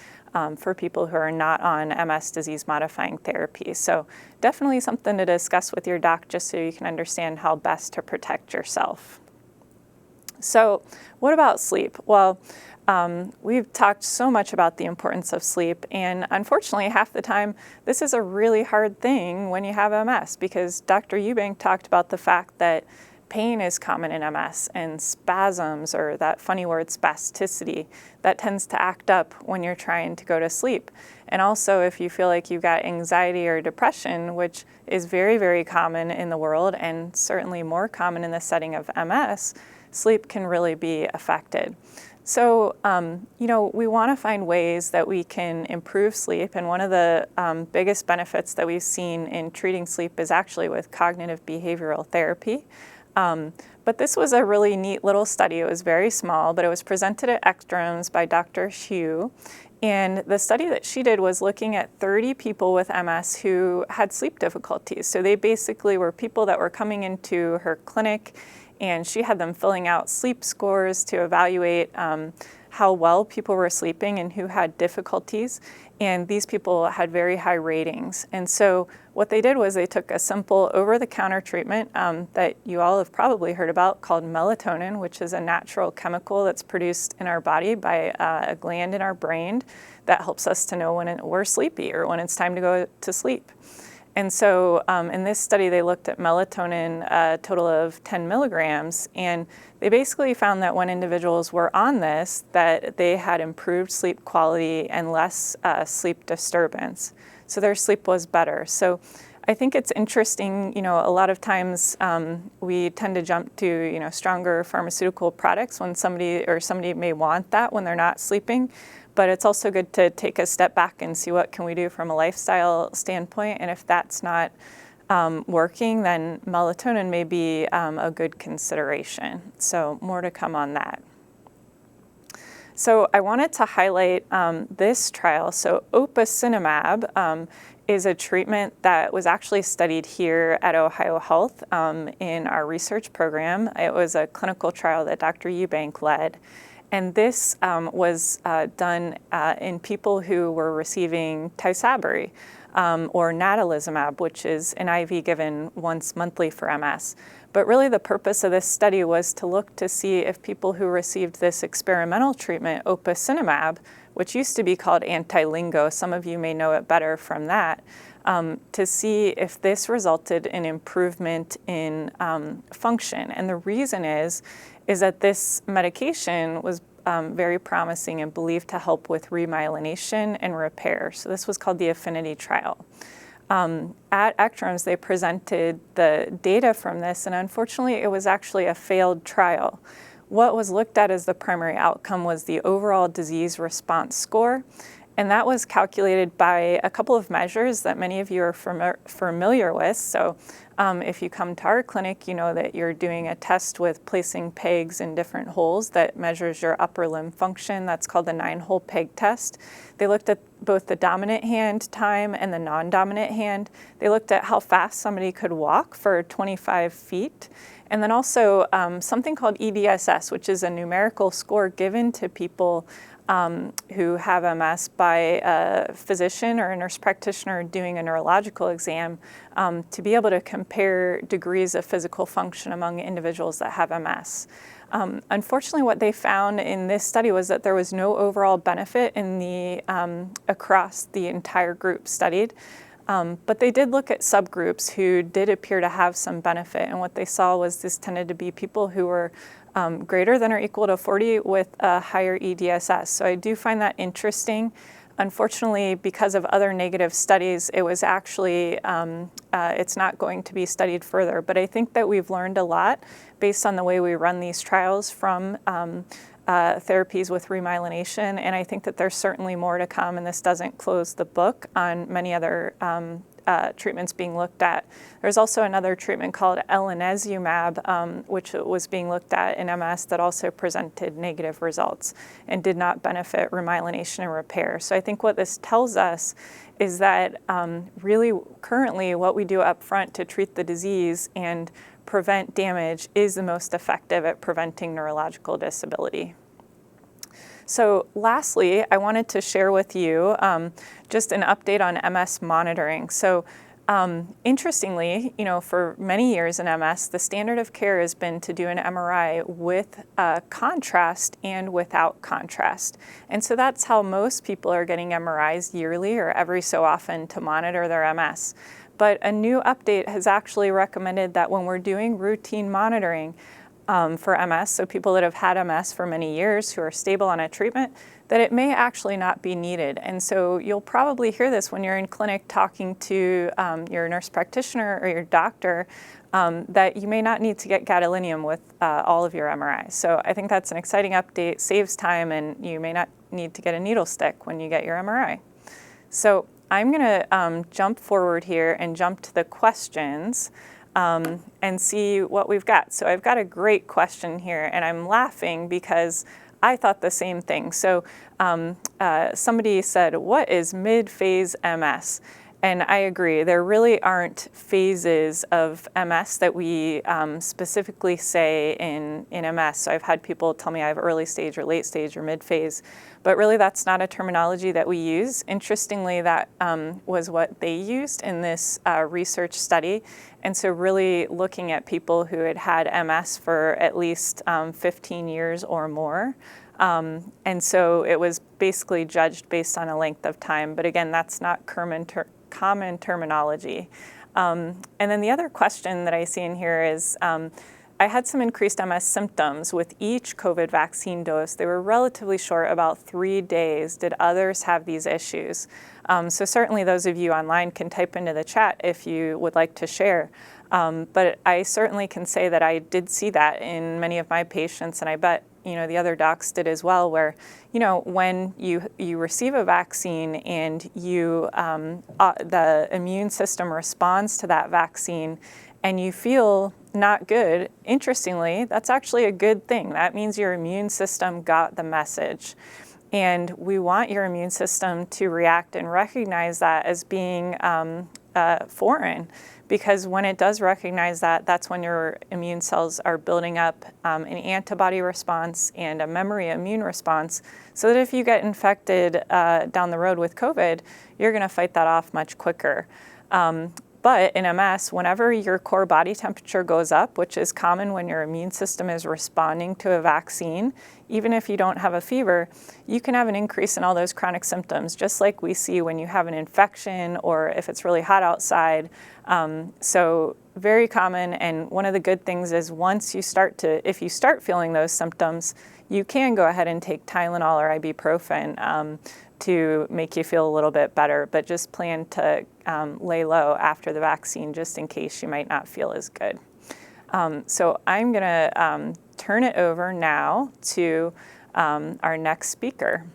A: for people who are not on MS disease-modifying therapy. So definitely something to discuss with your doc just so you can understand how best to protect yourself. So what about sleep? Well, we've talked so much about the importance of sleep, and unfortunately, half the time, this is a really hard thing when you have MS, because Dr. Eubank talked about the fact that pain is common in MS, and spasms, or that funny word spasticity, that tends to act up when you're trying to go to sleep. And also, if you feel like you've got anxiety or depression, which is very, very common in the world, and certainly more common in the setting of MS, sleep can really be affected. So, we want to find ways that we can improve sleep, and one of the biggest benefits that we've seen in treating sleep is actually with cognitive behavioral therapy. But this was a really neat little study. It was very small, but it was presented at ECTRIMS by Dr. Hsu. And the study that she did was looking at 30 people with MS who had sleep difficulties. So they basically were people that were coming into her clinic, and she had them filling out sleep scores to evaluate how well people were sleeping and who had difficulties. And these people had very high ratings. And so what they did was they took a simple over-the-counter treatment that you all have probably heard about called melatonin, which is a natural chemical that's produced in our body by a gland in our brain that helps us to know when we're sleepy or when it's time to go to sleep. And so in this study, they looked at melatonin, a total of 10 milligrams, and they basically found that when individuals were on this, that they had improved sleep quality and less sleep disturbance. So their sleep was better. So I think it's interesting, a lot of times we tend to jump to, stronger pharmaceutical products when somebody may want that when they're not sleeping. But it's also good to take a step back and see what can we do from a lifestyle standpoint. And if that's not working, then melatonin may be a good consideration. So more to come on that. So I wanted to highlight this trial. So opicimab is a treatment that was actually studied here at OhioHealth in our research program. It was a clinical trial that Dr. Eubank led. And this was done in people who were receiving Tysabri or natalizumab, which is an IV given once monthly for MS. But really the purpose of this study was to look to see if people who received this experimental treatment, opicinalimab, which used to be called anti-LINGO, some of you may know it better from that, to see if this resulted in improvement in function. And the reason is that this medication was very promising and believed to help with remyelination and repair. So this was called the Affinity Trial. At ECTRIMS, they presented the data from this, and unfortunately, it was actually a failed trial. What was looked at as the primary outcome was the overall disease response score, and that was calculated by a couple of measures that many of you are familiar with. So if you come to our clinic, you know that you're doing a test with placing pegs in different holes that measures your upper limb function. That's called the 9-hole peg test. They looked at both the dominant hand time and the non-dominant hand. They looked at how fast somebody could walk for 25 feet. And then also something called EDSS, which is a numerical score given to people who have MS by a physician or a nurse practitioner doing a neurological exam to be able to compare degrees of physical function among individuals that have MS. Unfortunately, what they found in this study was that there was no overall benefit in the across the entire group studied. But they did look at subgroups who did appear to have some benefit, and what they saw was this tended to be people who were greater than or equal to 40 with a higher EDSS. So I do find that interesting. Unfortunately, because of other negative studies, it was actually, it's not going to be studied further. But I think that we've learned a lot based on the way we run these trials from therapies with remyelination, and I think that there's certainly more to come, and this doesn't close the book on many other treatments being looked at. There's also another treatment called eleniziumab, which was being looked at in MS that also presented negative results and did not benefit remyelination and repair. So I think what this tells us is that really currently what we do up front to treat the disease and prevent damage is the most effective at preventing neurological disability. So lastly, I wanted to share with you just an update on MS monitoring. So interestingly, you know, for many years in MS, the standard of care has been to do an MRI with contrast and without contrast. And so that's how most people are getting MRIs yearly or every so often to monitor their MS. But a new update has actually recommended that when we're doing routine monitoring for MS, so people that have had MS for many years who are stable on a treatment, that it may actually not be needed. And so you'll probably hear this when you're in clinic talking to your nurse practitioner or your doctor, that you may not need to get gadolinium with all of your MRIs. So I think that's an exciting update, saves time, and you may not need to get a needle stick when you get your MRI. So I'm going to jump forward here and jump to the questions and see what we've got. So I've got a great question here, and I'm laughing because I thought the same thing. So somebody said, what is mid-phase MS? And I agree, there really aren't phases of MS that we specifically say in MS. So I've had people tell me I have early stage or late stage or mid phase, but really that's not a terminology that we use. Interestingly, that was what they used in this research study. And so really looking at people who had had MS for at least 15 years or more. And so it was basically judged based on a length of time. But again, that's not common terminology. And then the other question that I see in here is, I had some increased MS symptoms with each COVID vaccine dose. They were relatively short, about 3 days. Did others have these issues? So certainly those of you online can type into the chat if you would like to share. But I certainly can say that I did see that in many of my patients, and I bet the other docs did as well, where when you receive a vaccine and the immune system responds to that vaccine and you feel not good, interestingly, that's actually a good thing. That means your immune system got the message. And we want your immune system to react and recognize that as being foreign, because when it does recognize that, that's when your immune cells are building up an antibody response and a memory immune response, so that if you get infected down the road with COVID, you're going to fight that off much quicker. But in MS, whenever your core body temperature goes up, which is common when your immune system is responding to a vaccine, even if you don't have a fever, you can have an increase in all those chronic symptoms, just like we see when you have an infection or if it's really hot outside. So very common, and one of the good things is if you start feeling those symptoms, you can go ahead and take Tylenol or ibuprofen to make you feel a little bit better, but just plan to lay low after the vaccine just in case you might not feel as good. So I'm going to turn it over now to our next speaker.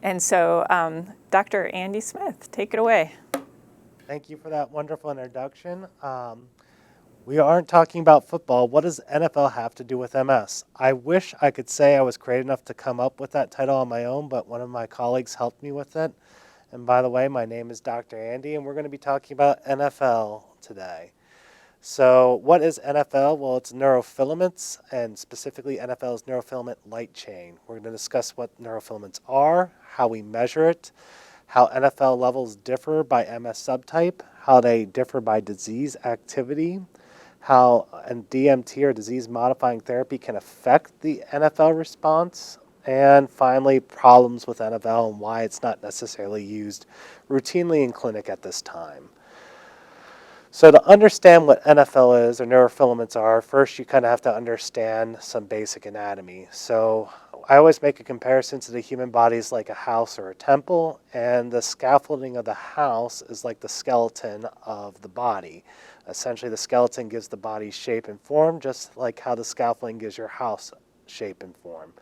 A: And so Dr. Andy Smith, take it away.
C: Thank you for that wonderful introduction. We aren't talking about football. What does NFL have to do with MS? I wish I could say I was creative enough to come up with that title on my own, but one of my colleagues helped me with it. And by the way, my name is Dr. Andy, and we're going to be talking about NFL today. So what is NFL? Well, it's neurofilaments, and specifically NFL's neurofilament light chain. We're going to discuss what neurofilaments are, how we measure it, how NFL levels differ by MS subtype, how they differ by disease activity, how DMT or disease-modifying therapy can affect the NFL response, and finally, problems with NFL and why it's not necessarily used routinely in clinic at this time. So to understand what NFL is, or neurofilaments are, first you kind of have to understand some basic anatomy. So I always make a comparison to the human body as like a house or a temple, and the scaffolding of the house is like the skeleton of the body. Essentially, the skeleton gives the body shape and form, just like how the scaffolding gives your house shape and form.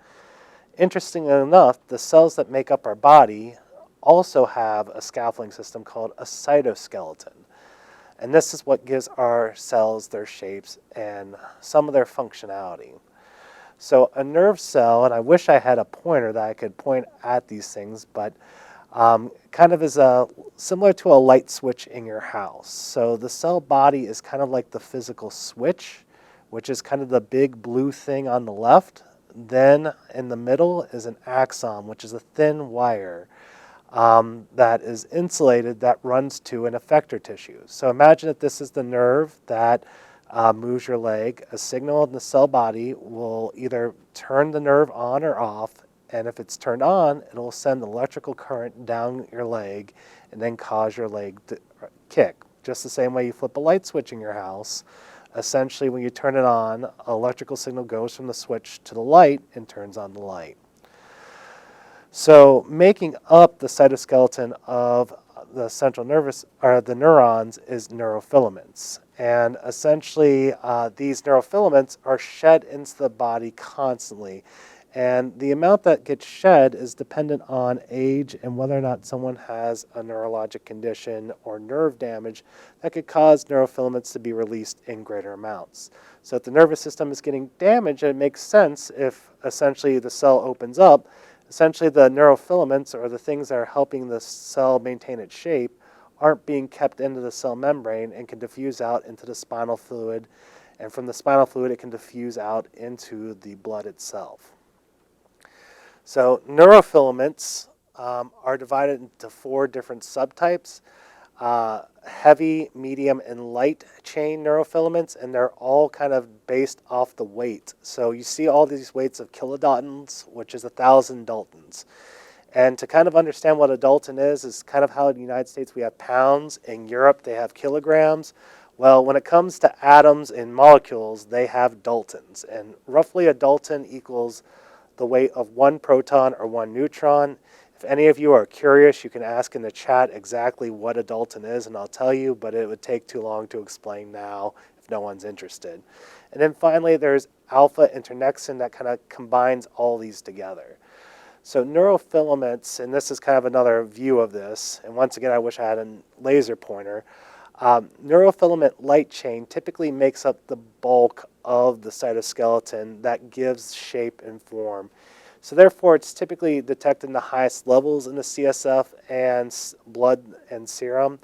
C: Interestingly enough, the cells that make up our body also have a scaffolding system called a cytoskeleton. And this is what gives our cells their shapes and some of their functionality. So a nerve cell, and I wish I had a pointer that I could point at these things, but kind of is similar to a light switch in your house. So the cell body is kind of like the physical switch, which is kind of the big blue thing on the left. Then in the middle is an axon, which is a thin wire that is insulated that runs to an effector tissue. So imagine that this is the nerve that moves your leg. A signal in the cell body will either turn the nerve on or off, and if it's turned on, it'll send electrical current down your leg and then cause your leg to kick. Just the same way you flip a light switch in your house. Essentially, when you turn it on, an electrical signal goes from the switch to the light and turns on the light. So making up the cytoskeleton of the central nervous, or the neurons, is neurofilaments. And essentially, these neurofilaments are shed into the body constantly. And the amount that gets shed is dependent on age and whether or not someone has a neurologic condition or nerve damage that could cause neurofilaments to be released in greater amounts. So if the nervous system is getting damaged, it makes sense if essentially the cell opens up. Essentially, the neurofilaments, or the things that are helping the cell maintain its shape, aren't being kept into the cell membrane and can diffuse out into the spinal fluid. And from the spinal fluid, it can diffuse out into the blood itself. So neurofilaments are divided into 4 different subtypes: heavy, medium, and light chain neurofilaments, and they're all kind of based off the weight. So you see all these weights of kilodaltons, which is 1,000 daltons. And to kind of understand what a dalton is kind of how in the United States we have pounds. In Europe, they have kilograms. Well, when it comes to atoms and molecules, they have daltons. And roughly a dalton equals the weight of 1 proton or 1 neutron. If any of you are curious, you can ask in the chat exactly what a dalton is, and I'll tell you, but it would take too long to explain now if no one's interested. And then finally, there's alpha internexin that kind of combines all these together. So neurofilaments, and this is kind of another view of this, and once again, I wish I had a laser pointer. Neurofilament light chain typically makes up the bulk of the cytoskeleton that gives shape and form. So therefore, it's typically detected in the highest levels in the CSF and blood and serum.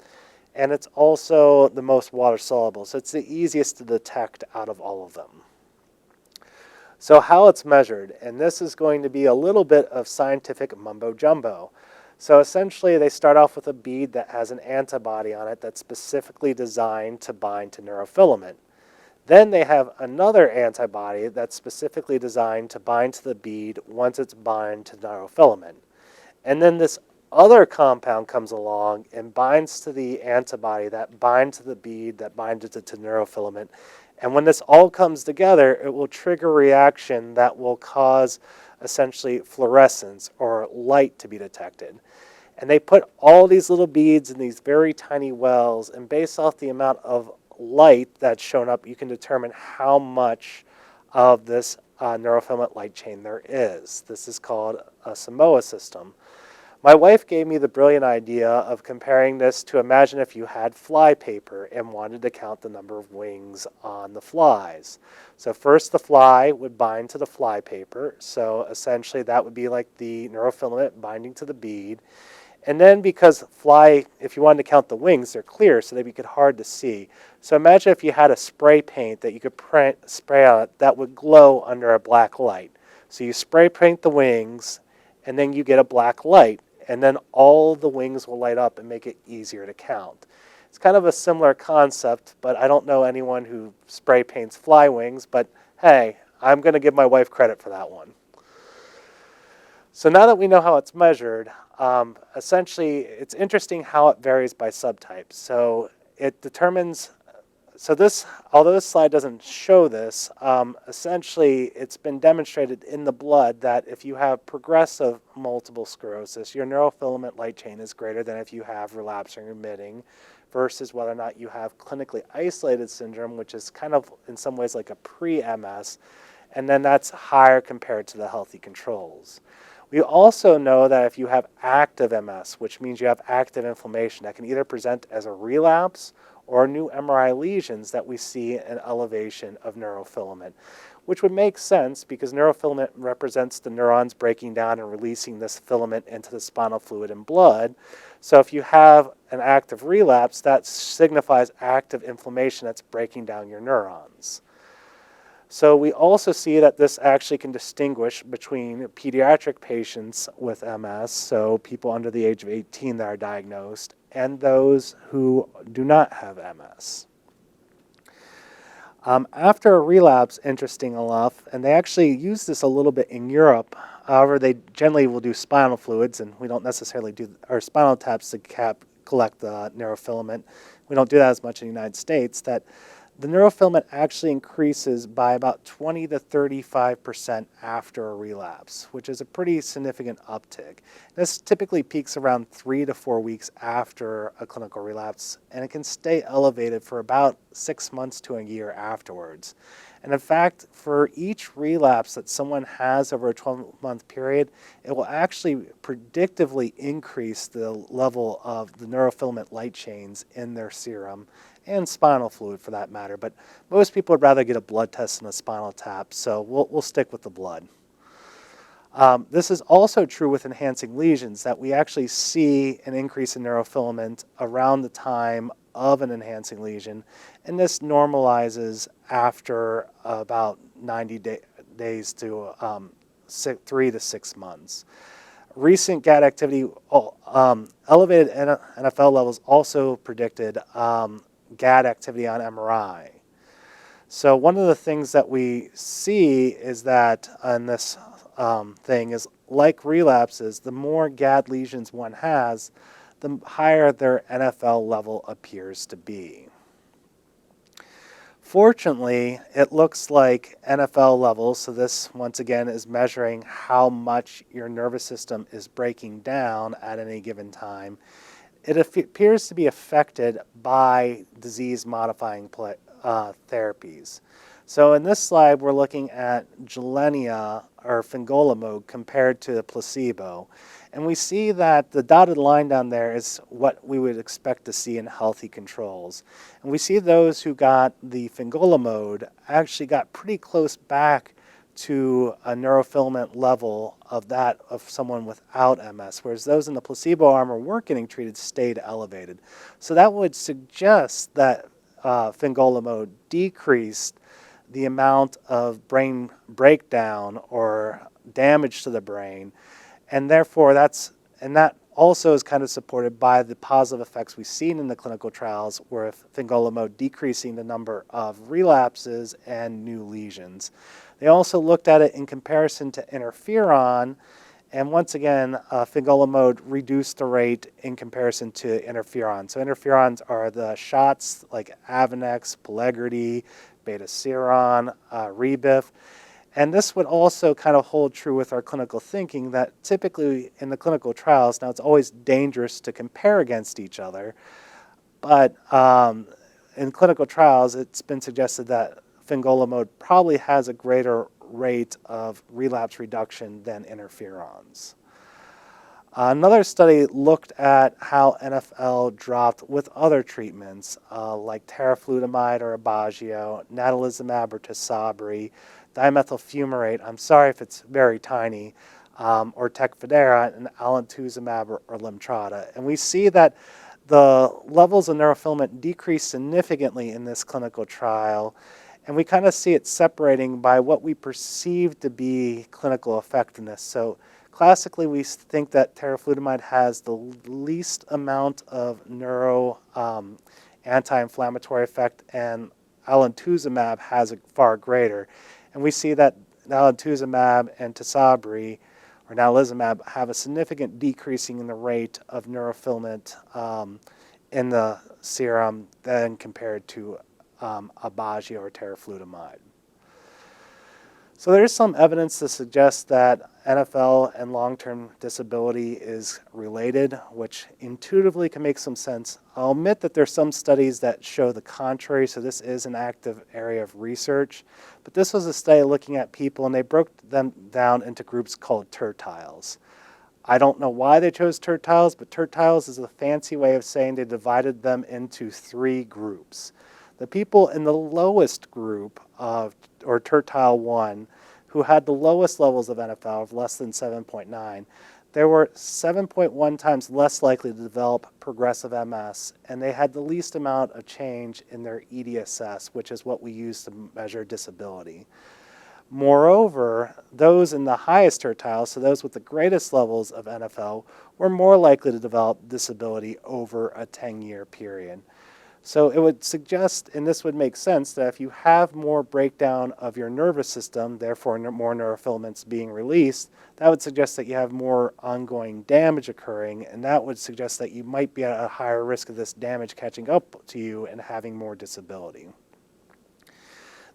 C: and it's also the most water soluble, so it's the easiest to detect out of all of them. So how it's measured, and this is going to be a little bit of scientific mumbo jumbo. So essentially they start off with a bead that has an antibody on it that's specifically designed to bind to neurofilament. Then they have another antibody that's specifically designed to bind to the bead once it's bound to neurofilament. And then this other compound comes along and binds to the antibody that binds to the bead that binds it to neurofilament. And when this all comes together, it will trigger a reaction that will cause essentially fluorescence or light to be detected. And they put all these little beads in these very tiny wells, and based off the amount of light that's shown up, you can determine how much of this neurofilament light chain there is. This is called a Samoa system. My wife gave me the brilliant idea of comparing this to imagine if you had fly paper and wanted to count the number of wings on the flies. So first the fly would bind to the fly paper. So essentially that would be like the neurofilament binding to the bead. And then because fly, if you wanted to count the wings, they're clear, so they'd be hard to see. So imagine if you had a spray paint that you could spray on it that would glow under a black light. So you spray paint the wings, and then you get a black light. And then all the wings will light up and make it easier to count. It's kind of a similar concept, but I don't know anyone who spray paints fly wings, but hey, I'm going to give my wife credit for that one. So now that we know how it's measured, essentially it's interesting how it varies by subtype. So it determines, although this slide doesn't show this, essentially it's been demonstrated in the blood that if you have progressive multiple sclerosis, your neurofilament light chain is greater than if you have relapsing remitting, versus whether or not you have clinically isolated syndrome, which is kind of in some ways like a pre-MS, and then that's higher compared to the healthy controls. We also know that if you have active MS, which means you have active inflammation, that can either present as a relapse or new MRI lesions, that we see an elevation of neurofilament, which would make sense because neurofilament represents the neurons breaking down and releasing this filament into the spinal fluid and blood. So if you have an active relapse, that signifies active inflammation that's breaking down your neurons. So we also see that this actually can distinguish between pediatric patients with MS, so people under the age of 18 that are diagnosed, and those who do not have MS. After a relapse, interesting enough, and they actually use this a little bit in Europe, however they generally will do spinal fluids, and we don't necessarily do our spinal taps to collect the neurofilament. We don't do that as much in the United States, that the neurofilament actually increases by about 20 to 35% after a relapse, which is a pretty significant uptick. This typically peaks around 3 to 4 weeks after a clinical relapse, and it can stay elevated for about 6 months to a year afterwards. And in fact, for each relapse that someone has over a 12-month period, it will actually predictively increase the level of the neurofilament light chains in their serum and spinal fluid for that matter. But most people would rather get a blood test than a spinal tap, so we'll stick with the blood. This is also true with enhancing lesions, that we actually see an increase in neurofilament around the time of an enhancing lesion, and this normalizes after about 90 days to 3 to 6 months. Recent GAD activity, elevated NFL levels also predicted GAD activity on MRI. So one of the things that we see is that on this thing is, like relapses, the more GAD lesions one has, the higher their NFL level appears to be. Fortunately, it looks like NFL levels, so this once again is measuring how much your nervous system is breaking down at any given time. It appears to be affected by disease-modifying therapies. So in this slide, we're looking at Gilenya or fingolimod compared to the placebo. And we see that the dotted line down there is what we would expect to see in healthy controls. And we see those who got the fingolimod actually got pretty close back to a neurofilament level of that of someone without MS, whereas those in the placebo arm or weren't getting treated stayed elevated. So that would suggest that fingolimod decreased the amount of brain breakdown or damage to the brain, and therefore that also is kind of supported by the positive effects we've seen in the clinical trials with fingolimod decreasing the number of relapses and new lesions. They also looked at it in comparison to interferon, and once again, fingolimod reduced the rate in comparison to interferon. So interferons are the shots like Avonex, Pelegrity, Betaseron, Rebif. And this would also kind of hold true with our clinical thinking that typically in the clinical trials, now it's always dangerous to compare against each other, but in clinical trials, it's been suggested that fingolimod probably has a greater rate of relapse reduction than interferons. Another study looked at how NFL dropped with other treatments like teriflunomide or Aubagio, natalizumab or Tisabri, dimethyl fumarate, I'm sorry if it's very tiny, or Tecfidera, and alemtuzumab or Lemtrada. And we see that the levels of neurofilament decrease significantly in this clinical trial, and we kind of see it separating by what we perceive to be clinical effectiveness. So classically, we think that teriflunomide has the least amount of anti-inflammatory effect, and alemtuzumab has a far greater. And we see that alemtuzumab and Tisabri, or natalizumab, have a significant decreasing in the rate of neurofilament in the serum than compared to Aubagio or teriflunomide. So there is some evidence to suggest that NFL and long-term disability is related, which intuitively can make some sense. I'll admit that there's some studies that show the contrary, so this is an active area of research. But this was a study looking at people, and they broke them down into groups called tertiles. I don't know why they chose tertiles, but tertiles is a fancy way of saying they divided them into 3 groups. The people in the lowest group, or tertile 1, who had the lowest levels of NFL of less than 7.9, they were 7.1 times less likely to develop progressive MS, and they had the least amount of change in their EDSS, which is what we use to measure disability. Moreover, those in the highest tertile, so those with the greatest levels of NFL, were more likely to develop disability over a 10-year period. So it would suggest, and this would make sense, that if you have more breakdown of your nervous system, therefore more neurofilaments being released, that would suggest that you have more ongoing damage occurring, and that would suggest that you might be at a higher risk of this damage catching up to you and having more disability.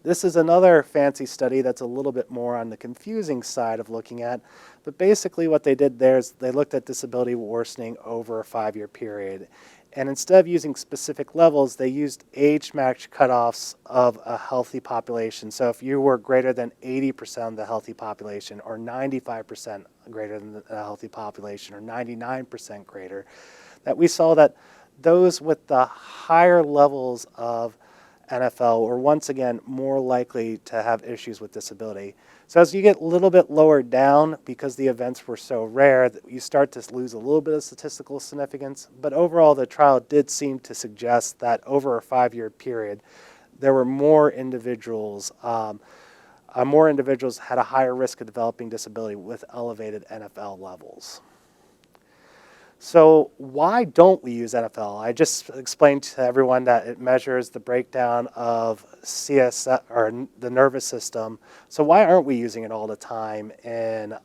C: This is another fancy study that's a little bit more on the confusing side of looking at, but basically what they did there is they looked at disability worsening over a 5-year period. And instead of using specific levels, they used age-matched cutoffs of a healthy population. So if you were greater than 80% of the healthy population, or 95% greater than the healthy population, or 99% greater, that we saw that those with the higher levels of NFL were once again more likely to have issues with disability. So as you get a little bit lower down, because the events were so rare, you start to lose a little bit of statistical significance. But overall, the trial did seem to suggest that over a 5-year period, there were more individuals had a higher risk of developing disability with elevated NFL levels. So why don't we use NFL? I just explained to everyone that it measures the breakdown of CSF, or the nervous system. So why aren't we using it all the time in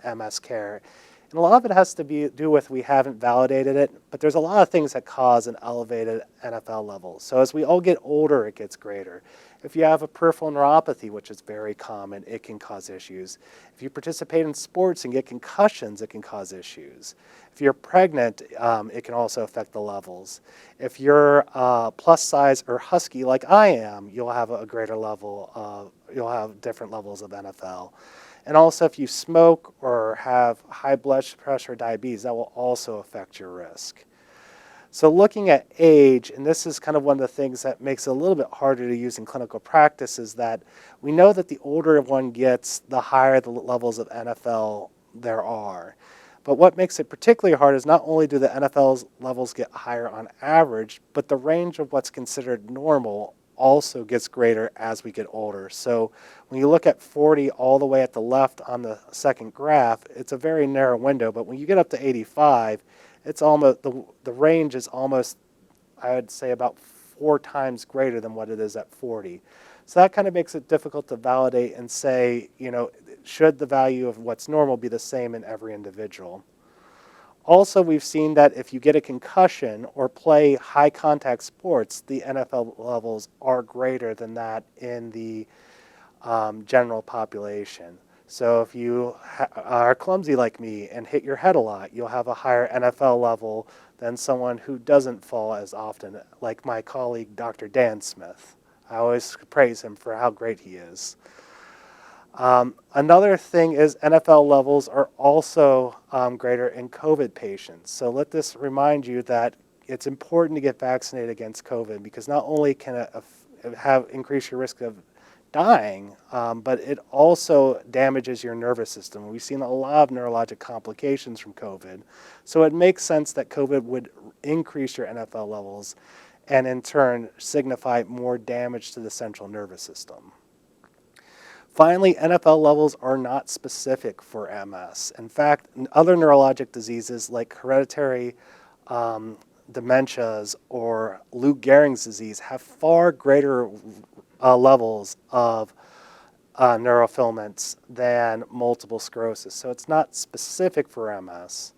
C: MS care? And a lot of it has to do with we haven't validated it, but there's a lot of things that cause an elevated NFL level. So as we all get older, it gets greater. If you have a peripheral neuropathy, which is very common, it can cause issues. If you participate in sports and get concussions, it can cause issues. If you're pregnant, it can also affect the levels. If you're plus size or husky like I am, you'll have a greater level you'll have different levels of NFL. And also if you smoke or have high blood pressure or diabetes, that will also affect your risk. So looking at age, and this is kind of one of the things that makes it a little bit harder to use in clinical practice, is that we know that the older one gets, the higher the levels of NFL there are. But what makes it particularly hard is not only do the NFL's levels get higher on average, but the range of what's considered normal also gets greater as we get older. So when you look at 40 all the way at the left on the second graph, it's a very narrow window. But when you get up to 85, it's almost the range is almost, I would say, about 4 times greater than what it is at 40. So that kind of makes it difficult to validate and say, should the value of what's normal be the same in every individual? Also, we've seen that if you get a concussion or play high contact sports, the NFL levels are greater than that in the general population. So if you are clumsy like me and hit your head a lot, you'll have a higher NFL level than someone who doesn't fall as often, like my colleague, Dr. Dan Smith. I always praise him for how great he is. Another thing is NFL levels are also greater in COVID patients. So let this remind you that it's important to get vaccinated against COVID, because not only can it increase your risk of dying, but it also damages your nervous system. We've seen a lot of neurologic complications from COVID. So it makes sense that COVID would increase your NFL levels and in turn signify more damage to the central nervous system. Finally, NFL levels are not specific for MS. In fact, other neurologic diseases like hereditary dementias or Lou Gehrig's disease have far greater levels of neurofilaments than multiple sclerosis. So it's not specific for MS.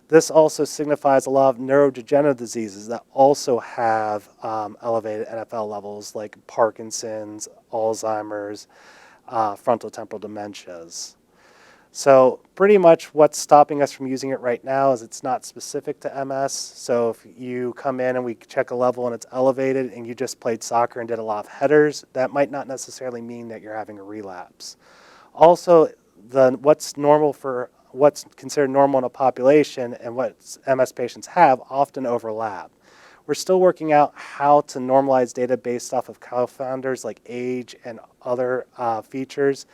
C: This also signifies a lot of neurodegenerative diseases that also have elevated NFL levels, like Parkinson's, Alzheimer's, frontotemporal dementias. So pretty much what's stopping us from using it right now is it's not specific to MS. So if you come in and we check a level and it's elevated and you just played soccer and did a lot of headers, that might not necessarily mean that you're having a relapse. Also, what's considered normal in a population and what MS patients have often overlap. We're still working out how to normalize data based off of confounders like age and other features.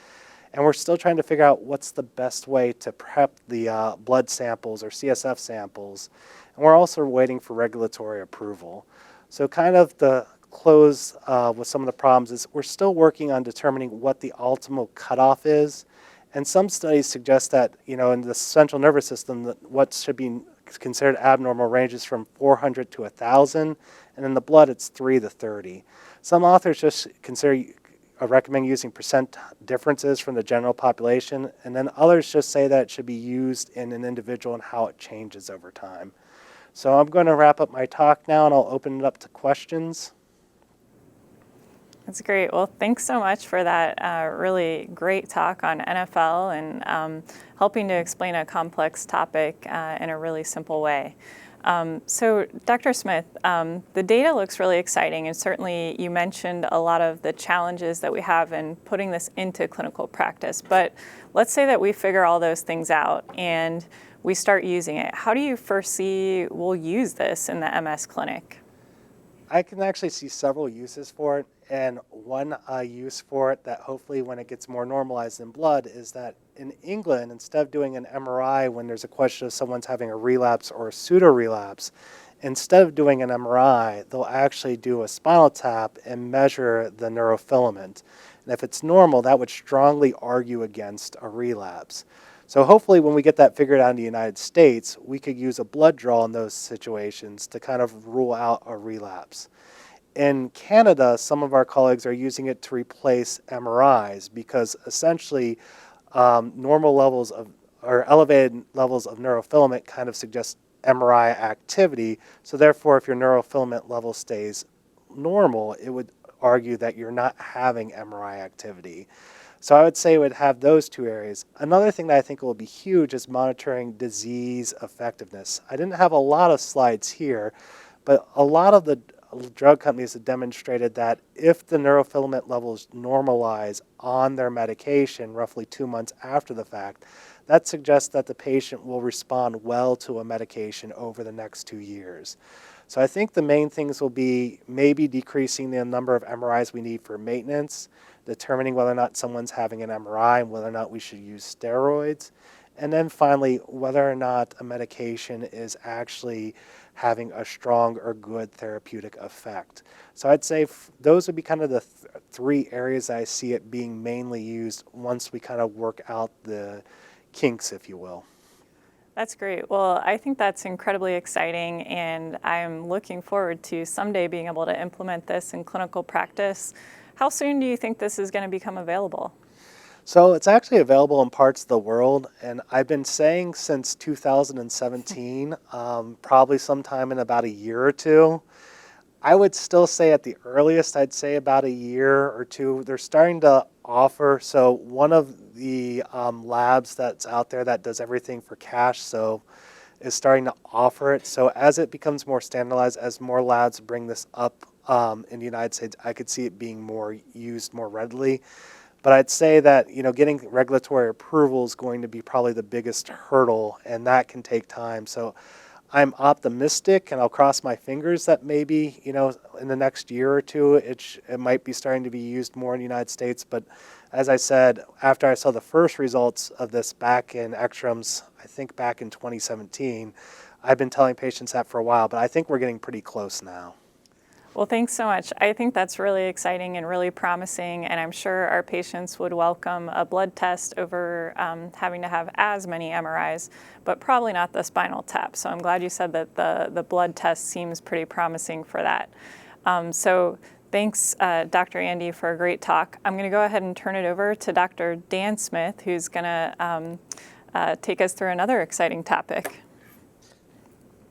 C: And we're still trying to figure out what's the best way to prep the blood samples or CSF samples. And we're also waiting for regulatory approval. So kind of the close with some of the problems is we're still working on determining what the ultimate cutoff is. And some studies suggest that, in the central nervous system, that what should be considered abnormal ranges from 400 to 1,000, and in the blood it's 3 to 30. Some authors just recommend using percent differences from the general population, and then others just say that it should be used in an individual and how it changes over time. So I'm going to wrap up my talk now, and I'll open it up to questions.
A: That's great. Well, thanks so much for that really great talk on NFL and helping to explain a complex topic in a really simple way. So, Dr. Smith, the data looks really exciting, and certainly you mentioned a lot of the challenges that we have in putting this into clinical practice. But let's say that we figure all those things out and we start using it. How do you foresee we'll use this in the MS clinic?
C: I can actually see several uses for it, and one use for it that hopefully when it gets more normalized in blood is that in England, instead of doing an MRI when there's a question of someone's having a relapse or a pseudo-relapse, instead of doing an MRI, they'll actually do a spinal tap and measure the neurofilament. And if it's normal, that would strongly argue against a relapse. So hopefully when we get that figured out in the United States, we could use a blood draw in those situations to kind of rule out a relapse. In Canada, some of our colleagues are using it to replace MRIs because essentially normal levels of or elevated levels of neurofilament kind of suggest MRI activity. So therefore, if your neurofilament level stays normal, it would argue that you're not having MRI activity. So I would say it would have those two areas. Another thing that I think will be huge is monitoring disease effectiveness. I didn't have a lot of slides here, but a lot of the drug companies have demonstrated that if the neurofilament levels normalize on their medication roughly 2 months after the fact, that suggests that the patient will respond well to a medication over the next 2 years. So I think the main things will be maybe decreasing the number of MRIs we need for maintenance, determining whether or not someone's having an MRI and whether or not we should use steroids, and then finally, whether or not a medication is actually having a strong or good therapeutic effect. So I'd say those would be kind of the three areas I see it being mainly used once we kind of work out the kinks, if you will.
A: That's great. Well, I think that's incredibly exciting, and I'm looking forward to someday being able to implement this in clinical practice. How soon do you think this is going to become available?
C: So it's actually available in parts of the world, and I've been saying since 2017, probably sometime in about a year or two. I would still say at the earliest, I'd say about a year or two. They're starting to offer, so one of the labs that's out there that does everything for cash, so is starting to offer it. So as it becomes more standardized, as more labs bring this up in the United States, I could see it being more used more readily. But I'd say that, getting regulatory approval is going to be probably the biggest hurdle, and that can take time. So I'm optimistic, and I'll cross my fingers that maybe, in the next year or two, it might be starting to be used more in the United States. But as I said, after I saw the first results of this back in Ekstrom's, I think back in 2017, I've been telling patients that for a while, but I think we're getting pretty close now.
A: Well, thanks so much. I think that's really exciting and really promising, and I'm sure our patients would welcome a blood test over having to have as many MRIs, but probably not the spinal tap. So I'm glad you said that the blood test seems pretty promising for that. So thanks, Dr. Andy, for a great talk. I'm going to go ahead and turn it over to Dr. Dan Smith, who's going to take us through another exciting topic.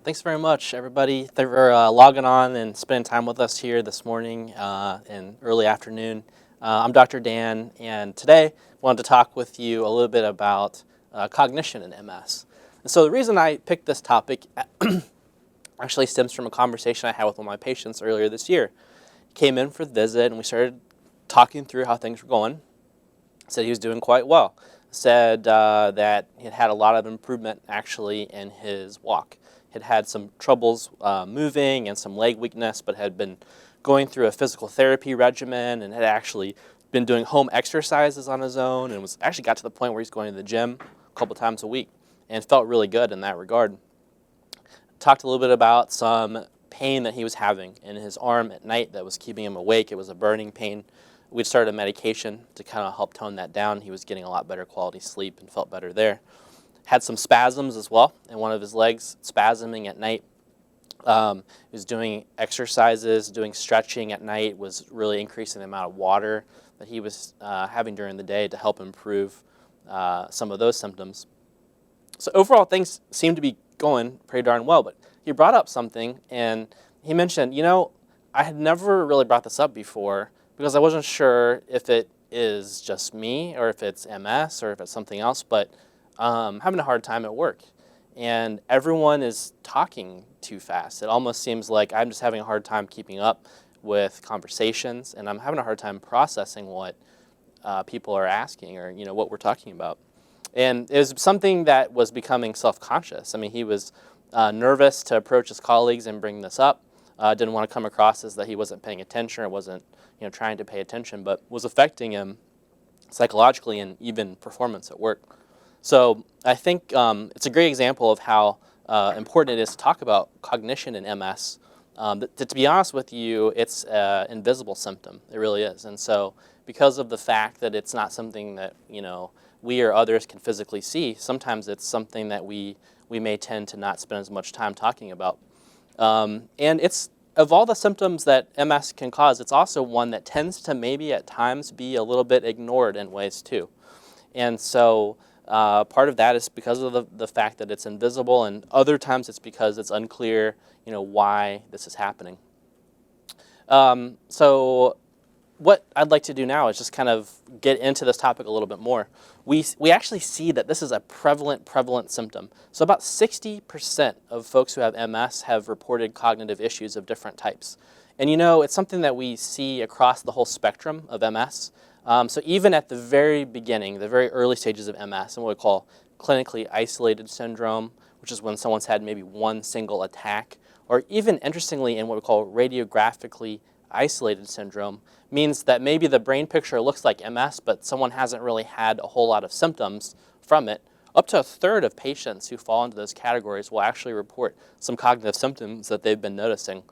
D: Thanks very much, everybody. Thanks for logging on and spending time with us here this morning and early afternoon. I'm Dr. Dan, and today I wanted to talk with you a little bit about cognition in MS. And so the reason I picked this topic actually stems from a conversation I had with one of my patients earlier this year. He came in for the visit, and we started talking through how things were going. Said he was doing quite well. Said that he had a lot of improvement actually in his walk. Had some troubles moving and some leg weakness, but had been going through a physical therapy regimen and had actually been doing home exercises on his own, and was actually got to the point where he's going to the gym a couple times a week and felt really good in that regard. Talked a little bit about some pain that he was having in his arm at night that was keeping him awake. It was a burning pain. We'd started a medication to kind of help tone that down. He was getting a lot better quality sleep and felt better there. Had some spasms as well in one of his legs, spasming at night. He was doing exercises, doing stretching at night, was really increasing the amount of water that he was having during the day to help improve some of those symptoms. So overall, things seemed to be going pretty darn well, but he brought up something, and he mentioned, I had never really brought this up before because I wasn't sure if it is just me or if it's MS or if it's something else, but having a hard time at work, and everyone is talking too fast. It almost seems like I'm just having a hard time keeping up with conversations, and I'm having a hard time processing what people are asking or what we're talking about. And it was something that was becoming self-conscious. I mean, he was nervous to approach his colleagues and bring this up. Didn't want to come across as that he wasn't paying attention or wasn't trying to pay attention, but was affecting him psychologically and even performance at work. So I think it's a great example of how important it is to talk about cognition in MS. To be honest with you, it's an invisible symptom. It really is. And so because of the fact that it's not something that we or others can physically see, sometimes it's something that we may tend to not spend as much time talking about. And it's, of all the symptoms that MS can cause, it's also one that tends to maybe at times be a little bit ignored in ways too. And so part of that is because of the fact that it's invisible, and other times it's because it's unclear, why this is happening. So what I'd like to do now is just kind of get into this topic a little bit more. We actually see that this is a prevalent symptom. So about 60% of folks who have MS have reported cognitive issues of different types. And it's something that we see across the whole spectrum of MS. So even at the very beginning, the very early stages of MS, and what we call clinically isolated syndrome, which is when someone's had maybe one single attack, or even interestingly in what we call radiographically isolated syndrome, means that maybe the brain picture looks like MS, but someone hasn't really had a whole lot of symptoms from it. Up to a third of patients who fall into those categories will actually report some cognitive symptoms that they've been noticing.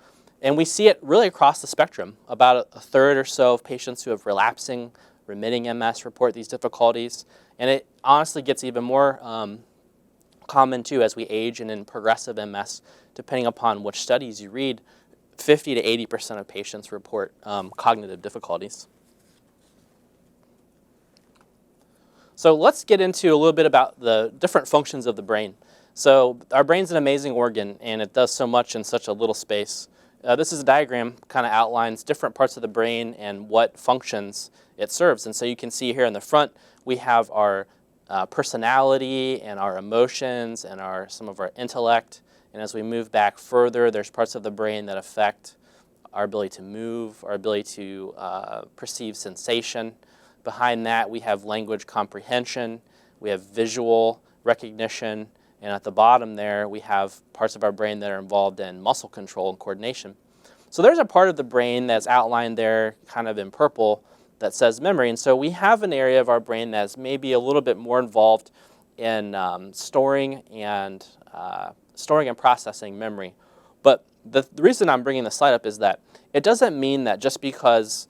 D: And we see it really across the spectrum. About a third or so of patients who have relapsing, remitting MS report these difficulties. And it honestly gets even more common too as we age and in progressive MS, depending upon which studies you read. 50 to 80% of patients report cognitive difficulties. So let's get into a little bit about the different functions of the brain. So our brain's an amazing organ, and it does so much in such a little space. This is a diagram, kind of outlines different parts of the brain and what functions it serves. And so you can see here in the front, we have our personality and our emotions and some of our intellect. And as we move back further, there's parts of the brain that affect our ability to move, our ability to perceive sensation. Behind that, we have language comprehension, we have visual recognition, and at the bottom there, we have parts of our brain that are involved in muscle control and coordination. So there's a part of the brain that's outlined there kind of in purple that says memory. And so we have an area of our brain that's maybe a little bit more involved in storing and processing memory. But the reason I'm bringing this slide up is that it doesn't mean that just because,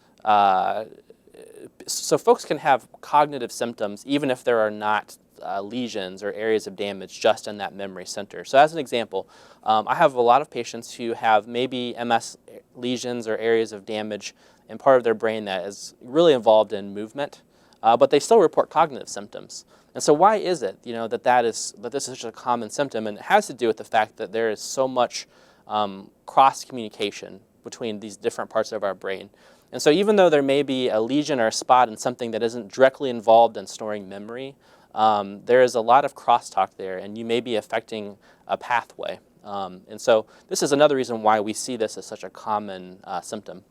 D: so folks can have cognitive symptoms even if there are not lesions or areas of damage just in that memory center. So as an example, I have a lot of patients who have maybe MS lesions or areas of damage in part of their brain that is really involved in movement, but they still report cognitive symptoms. And so why is it, that this is such a common symptom? And it has to do with the fact that there is so much cross-communication between these different parts of our brain. And so even though there may be a lesion or a spot in something that isn't directly involved in storing memory, there is a lot of crosstalk there, and you may be affecting a pathway. And so this is another reason why we see this as such a common symptom.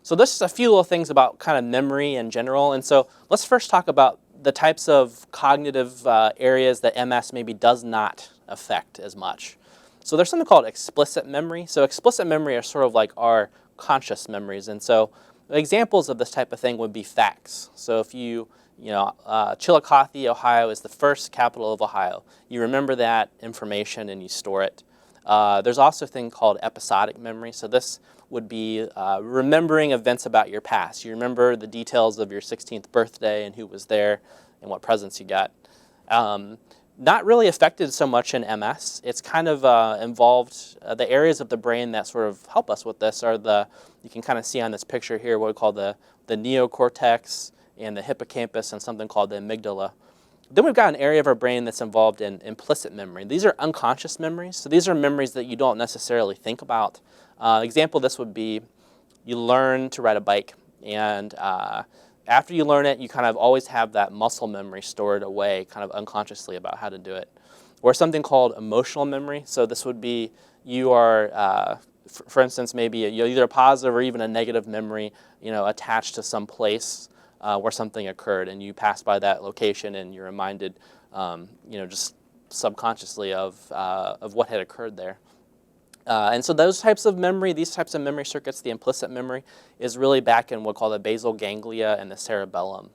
D: So this is a few little things about kind of memory in general. And so let's first talk about the types of cognitive areas that MS maybe does not affect as much. So there's something called explicit memory. So explicit memory are sort of like our conscious memories. And so examples of this type of thing would be facts. So if Chillicothe, Ohio is the first capital of Ohio. You remember that information and you store it. There's also a thing called episodic memory. So this would be remembering events about your past. You remember the details of your 16th birthday and who was there and what presents you got. Not really affected so much in MS. It's kind of involved, the areas of the brain that sort of help us with this are you can kind of see on this picture here what we call the neocortex and the hippocampus and something called the amygdala. Then we've got an area of our brain that's involved in implicit memory. These are unconscious memories. So these are memories that you don't necessarily think about. Example of this would be you learn to ride a bike, and after you learn it, you kind of always have that muscle memory stored away kind of unconsciously about how to do it. Or something called emotional memory. So this would be you are, for instance, maybe either a positive or even a negative memory attached to some place where something occurred, and you pass by that location and you're reminded, just subconsciously of what had occurred there. And so these types of memory circuits, the implicit memory, is really back in what we call the basal ganglia and the cerebellum.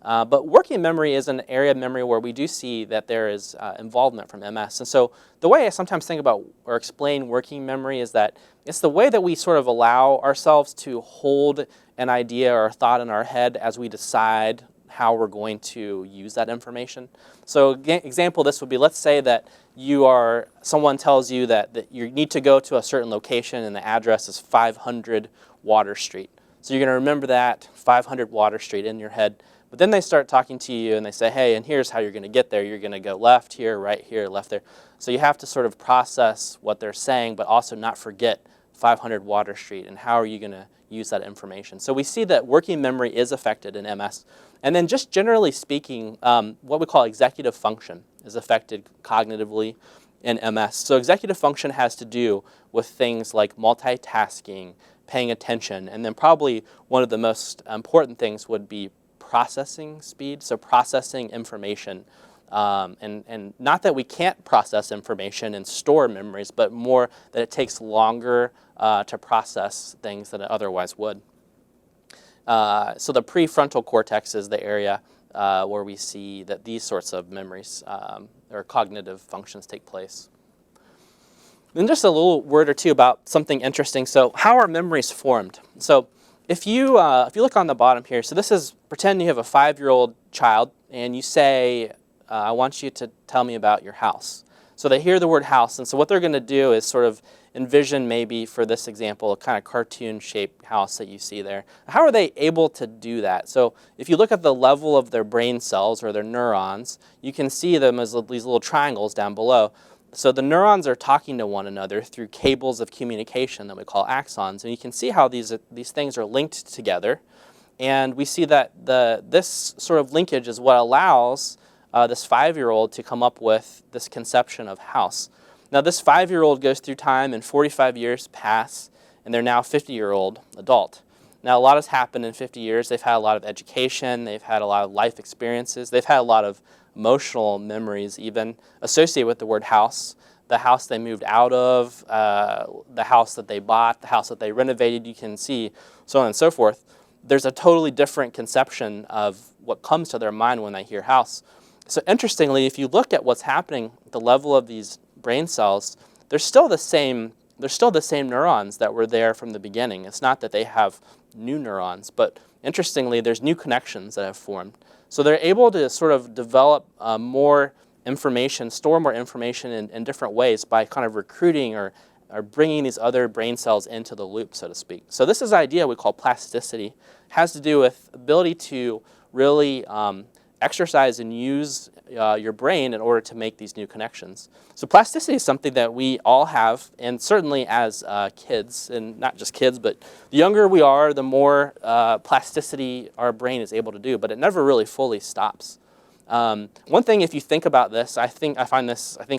D: But working memory is an area of memory where we do see that there is involvement from MS. And so the way I sometimes think about or explain working memory is that it's the way that we sort of allow ourselves to hold an idea or a thought in our head as we decide how we're going to use that information. So example, this would be, let's say that someone tells you that you need to go to a certain location and the address is 500 Water Street. So you're going to remember that 500 Water Street in your head. But then they start talking to you and they say, hey, and here's how you're going to get there. You're going to go left here, right here, left there. So you have to sort of process what they're saying, but also not forget 500 Water Street and how are you going to use that information. So we see that working memory is affected in MS. And then just generally speaking, what we call executive function is affected cognitively in MS. So executive function has to do with things like multitasking, paying attention, and then probably one of the most important things would be processing speed, so processing information. And not that we can't process information and store memories, but more that it takes longer to process things than it otherwise would. So the prefrontal cortex is the area where we see that these sorts of memories or cognitive functions take place. Then just a little word or two about something interesting. So how are memories formed? So if you look on the bottom here, so this is, pretend you have a 5-year-old child and you say, I want you to tell me about your house. So they hear the word house, and so what they're going to do is sort of envision, maybe for this example, a kind of cartoon-shaped house that you see there. How are they able to do that? So if you look at the level of their brain cells or their neurons, you can see them as these little triangles down below. So the neurons are talking to one another through cables of communication that we call axons, and you can see how these things are linked together. And we see that this sort of linkage is what allows this 5-year-old to come up with this conception of house. Now this 5-year-old goes through time and 45 years pass, and they're now a 50-year-old adult. Now a lot has happened in 50 years. They've had a lot of education, they've had a lot of life experiences, they've had a lot of emotional memories even associated with the word house. The house they moved out of, the house that they bought, the house that they renovated, you can see, so on and so forth. There's a totally different conception of what comes to their mind when they hear house. So interestingly, if you look at what's happening at the level of these brain cells, they're still the same neurons that were there from the beginning. It's not that they have new neurons, but interestingly, there's new connections that have formed. So they're able to sort of develop more information, store more information in different ways by kind of recruiting or bringing these other brain cells into the loop, so to speak. So this is an idea we call plasticity. It has to do with ability to really exercise and use your brain in order to make these new connections. So plasticity is something that we all have, and certainly as kids, and not just kids, but the younger we are, the more plasticity our brain is able to do, but it never really fully stops. One thing, if you think about this, I think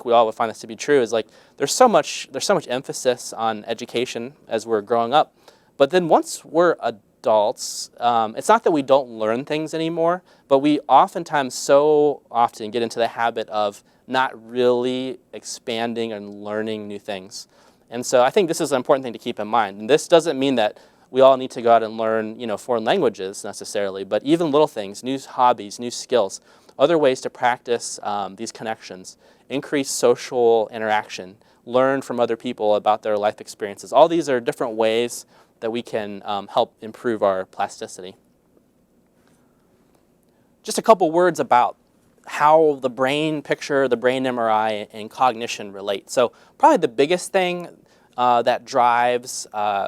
D: we all would find this to be true, is like there's so much emphasis on education as we're growing up, but then once we're adults, it's not that we don't learn things anymore, but we oftentimes so often get into the habit of not really expanding and learning new things. And so I think this is an important thing to keep in mind. And this doesn't mean that we all need to go out and learn, foreign languages necessarily, but even little things, new hobbies, new skills, other ways to practice these connections, increase social interaction, learn from other people about their life experiences. All these are different ways that we can help improve our plasticity. Just a couple words about how the brain picture, the brain MRI, and cognition relate. So probably the biggest thing that drives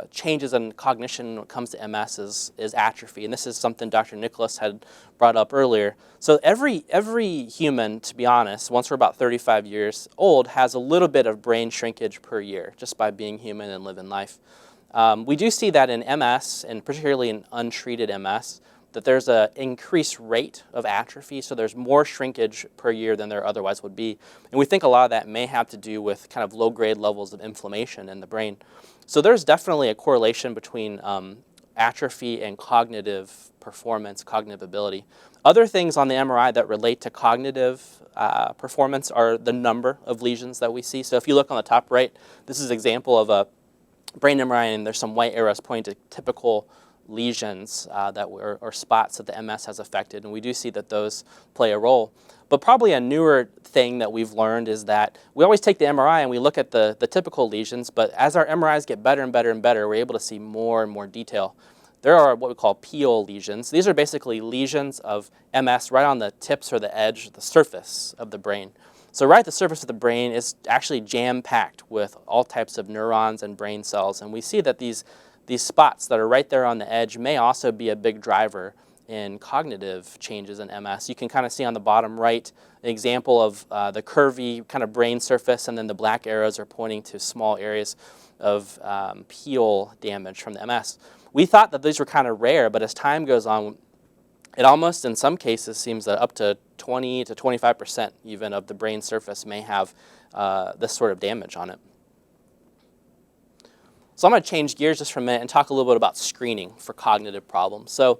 D: changes in cognition when it comes to MS is atrophy. And this is something Dr. Nicholas had brought up earlier. So every human, to be honest, once we're about 35 years old, has a little bit of brain shrinkage per year just by being human and living life. We do see that in MS, and particularly in untreated MS, that there's an increased rate of atrophy, so there's more shrinkage per year than there otherwise would be. And we think a lot of that may have to do with kind of low-grade levels of inflammation in the brain. So there's definitely a correlation between atrophy and cognitive performance, cognitive ability. Other things on the MRI that relate to cognitive performance are the number of lesions that we see. So if you look on the top right, this is an example of a brain MRI, and there's some white arrows pointing to typical lesions or spots that the MS has affected, and we do see that those play a role. But probably a newer thing that we've learned is that we always take the MRI and we look at the typical lesions, but as our MRIs get better and better and better, we're able to see more and more detail. There are what we call PO lesions. These are basically lesions of MS right on the tips or the edge, the surface of the brain. So right at the surface of the brain is actually jam-packed with all types of neurons and brain cells, and we see that these spots that are right there on the edge may also be a big driver in cognitive changes in MS. You can kind of see on the bottom right an example of the curvy kind of brain surface, and then the black arrows are pointing to small areas of peel damage from the MS. We thought that these were kind of rare, but as time goes on, it almost in some cases seems that up to 20 to 25% even of the brain surface may have this sort of damage on it. So I'm going to change gears just for a minute and talk a little bit about screening for cognitive problems. So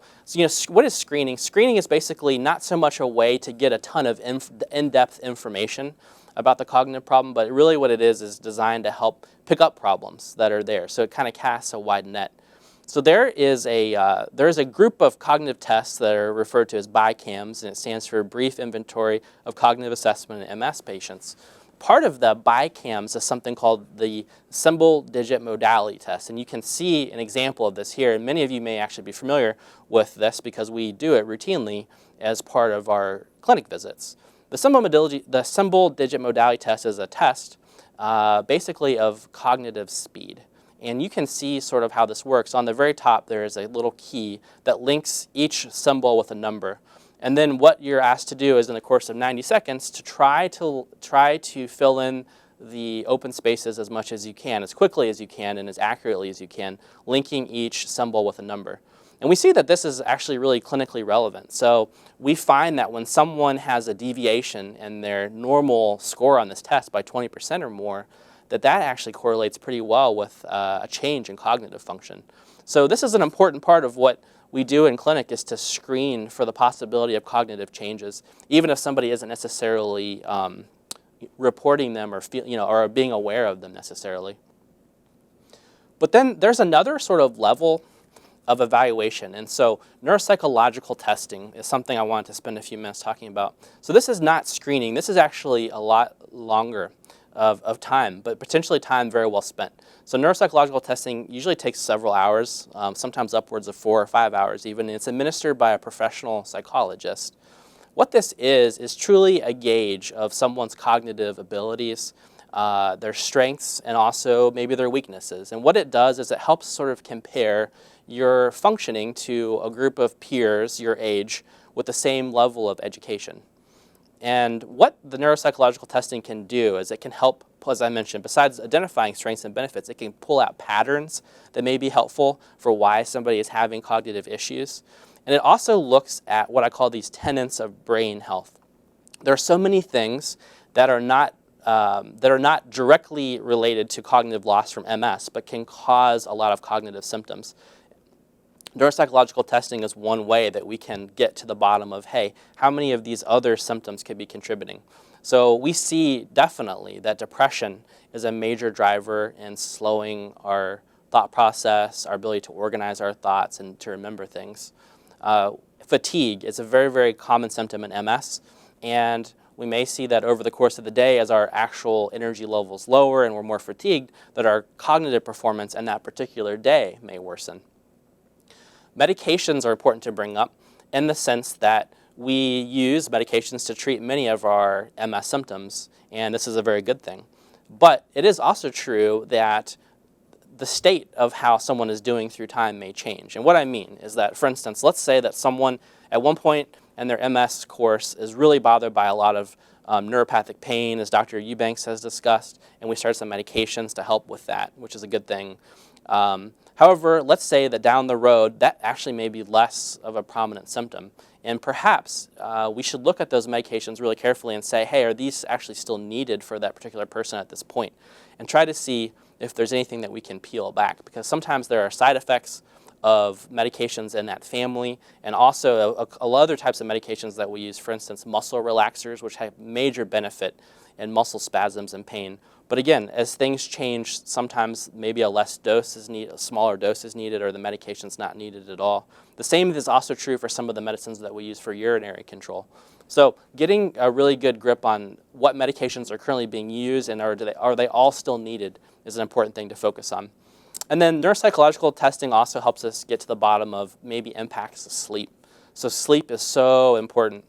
D: what is screening? Screening is basically not so much a way to get a ton of in-depth information about the cognitive problem, but really what it is designed to help pick up problems that are there. So it kind of casts a wide net. So there is a group of cognitive tests that are referred to as BICAMs, and it stands for Brief Inventory of Cognitive Assessment in MS Patients. Part of the BICAMs is something called the Symbol Digit Modality Test, and you can see an example of this here. And many of you may actually be familiar with this because we do it routinely as part of our clinic visits. The Symbol Digit Modality Test is a test basically of cognitive speed. And you can see sort of how this works. On the very top, there is a little key that links each symbol with a number. And then what you're asked to do is, in the course of 90 seconds, to try to fill in the open spaces as much as you can, as quickly as you can, and as accurately as you can, linking each symbol with a number. And we see that this is actually really clinically relevant. So we find that when someone has a deviation in their normal score on this test by 20% or more, that actually correlates pretty well with a change in cognitive function. So this is an important part of what we do in clinic, is to screen for the possibility of cognitive changes, even if somebody isn't necessarily reporting them or being aware of them necessarily. But then there's another sort of level of evaluation. And so neuropsychological testing is something I wanted to spend a few minutes talking about. So this is not screening. This is actually a lot longer of time, but potentially time very well spent. So neuropsychological testing usually takes several hours, sometimes upwards of 4 or 5 hours even, and it's administered by a professional psychologist. What this is truly a gauge of someone's cognitive abilities, their strengths, and also maybe their weaknesses. And what it does is it helps sort of compare your functioning to a group of peers your age with the same level of education. And what the neuropsychological testing can do is it can help, as I mentioned, besides identifying strengths and benefits, it can pull out patterns that may be helpful for why somebody is having cognitive issues. And it also looks at what I call these tenets of brain health. There are so many things that are not directly related to cognitive loss from MS, but can cause a lot of cognitive symptoms. Neuropsychological testing is one way that we can get to the bottom of, hey, how many of these other symptoms could be contributing? So we see definitely that depression is a major driver in slowing our thought process, our ability to organize our thoughts and to remember things. Fatigue is a very, very common symptom in MS, and we may see that over the course of the day, as our actual energy levels lower and we're more fatigued, that our cognitive performance in that particular day may worsen. Medications are important to bring up in the sense that we use medications to treat many of our MS symptoms, and this is a very good thing. But it is also true that the state of how someone is doing through time may change. And what I mean is that, for instance, let's say that someone at one point in their MS course is really bothered by a lot of neuropathic pain, as Dr. Eubanks has discussed, and we start some medications to help with that, which is a good thing. However, let's say that down the road, that actually may be less of a prominent symptom. And perhaps we should look at those medications really carefully and say, hey, are these actually still needed for that particular person at this point? And try to see if there's anything that we can peel back. Because sometimes there are side effects of medications in that family, and also a lot of other types of medications that we use, for instance, muscle relaxers, which have major benefit in muscle spasms and pain. But again, as things change, sometimes maybe a smaller dose is needed, or the medication's not needed at all. The same is also true for some of the medicines that we use for urinary control. So getting a really good grip on what medications are currently being used and are they all still needed is an important thing to focus on. And then neuropsychological testing also helps us get to the bottom of maybe impacts of sleep. So sleep is so important.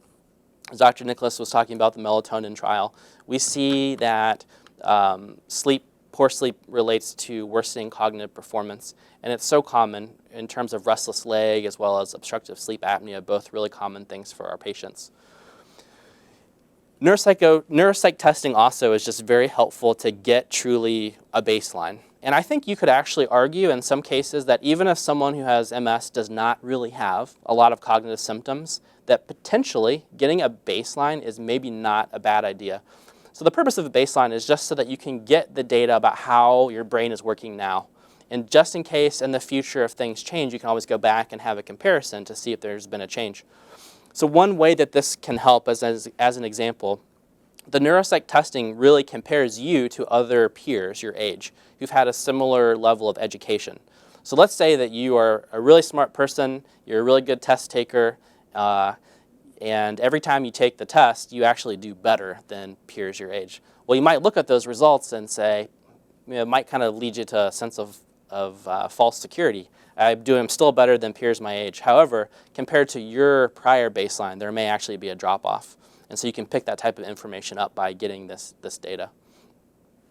D: As Dr. Nicholas was talking about the Melatonin trial, we see that poor sleep relates to worsening cognitive performance, and it's so common in terms of restless leg as well as obstructive sleep apnea, both really common things for our patients. Neuropsych testing also is just very helpful to get truly a baseline. And I think you could actually argue in some cases that even if someone who has MS does not really have a lot of cognitive symptoms, that potentially getting a baseline is maybe not a bad idea. So the purpose of the baseline is just so that you can get the data about how your brain is working now. And just in case in the future if things change, you can always go back and have a comparison to see if there's been a change. So one way that this can help, as an example, the neuropsych testing really compares you to other peers your age who've had a similar level of education. So let's say that you are a really smart person, you're a really good test taker, and every time you take the test, you actually do better than peers your age. Well, you might look at those results and say, it might kind of lead you to a sense of false security. I'm still better than peers my age. However, compared to your prior baseline, there may actually be a drop-off. And so you can pick that type of information up by getting this data.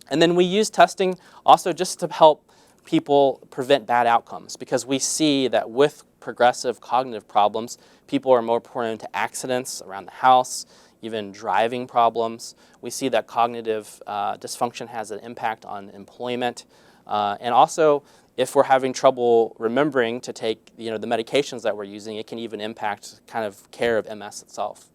D: And then we use testing also just to help people prevent bad outcomes, because we see that with progressive cognitive problems, people are more prone to accidents around the house, even driving problems. We see that cognitive dysfunction has an impact on employment. And also, if we're having trouble remembering to take the medications that we're using, it can even impact kind of care of MS itself.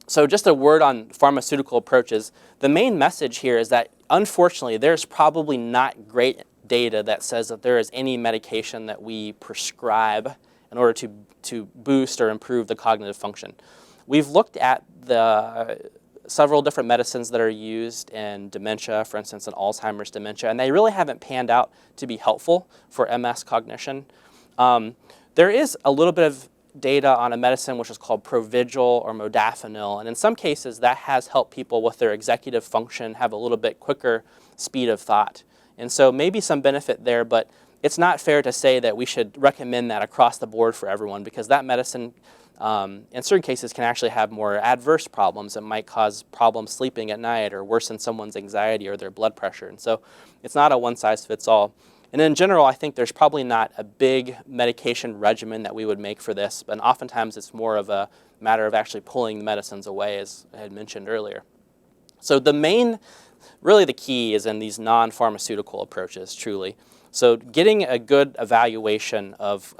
D: So just a word on pharmaceutical approaches. The main message here is that, unfortunately, there's probably not great data that says that there is any medication that we prescribe in order to boost or improve the cognitive function. We've looked at the several different medicines that are used in dementia, for instance, in Alzheimer's dementia, and they really haven't panned out to be helpful for MS cognition. There is a little bit of data on a medicine which is called Provigil or Modafinil, and in some cases that has helped people with their executive function have a little bit quicker speed of thought. And so maybe some benefit there, but it's not fair to say that we should recommend that across the board for everyone, because that medicine in certain cases can actually have more adverse problems. It might cause problems sleeping at night or worsen someone's anxiety or their blood pressure. And so it's not a one-size-fits-all. And in general, I think there's probably not a big medication regimen that we would make for this, but oftentimes it's more of a matter of actually pulling the medicines away, as I had mentioned earlier. So really the key is in these non-pharmaceutical approaches, truly. So getting a good evaluation of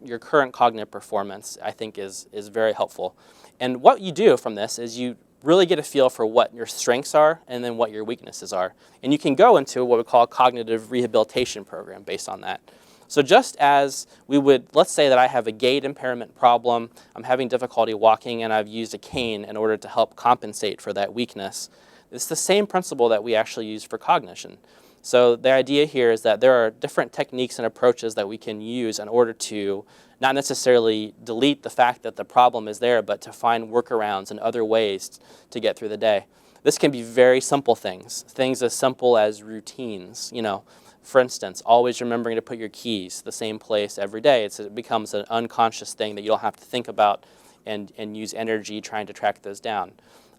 D: your current cognitive performance, I think, is very helpful. And what you do from this is you really get a feel for what your strengths are and then what your weaknesses are. And you can go into what we call a cognitive rehabilitation program based on that. So just as we would, let's say that I have a gait impairment problem, I'm having difficulty walking, and I've used a cane in order to help compensate for that weakness. It's the same principle that we actually use for cognition. So the idea here is that there are different techniques and approaches that we can use in order to not necessarily delete the fact that the problem is there, but to find workarounds and other ways to get through the day. This can be very simple things as simple as routines. For instance, always remembering to put your keys the same place every day. It becomes an unconscious thing that you don't have to think about and use energy trying to track those down.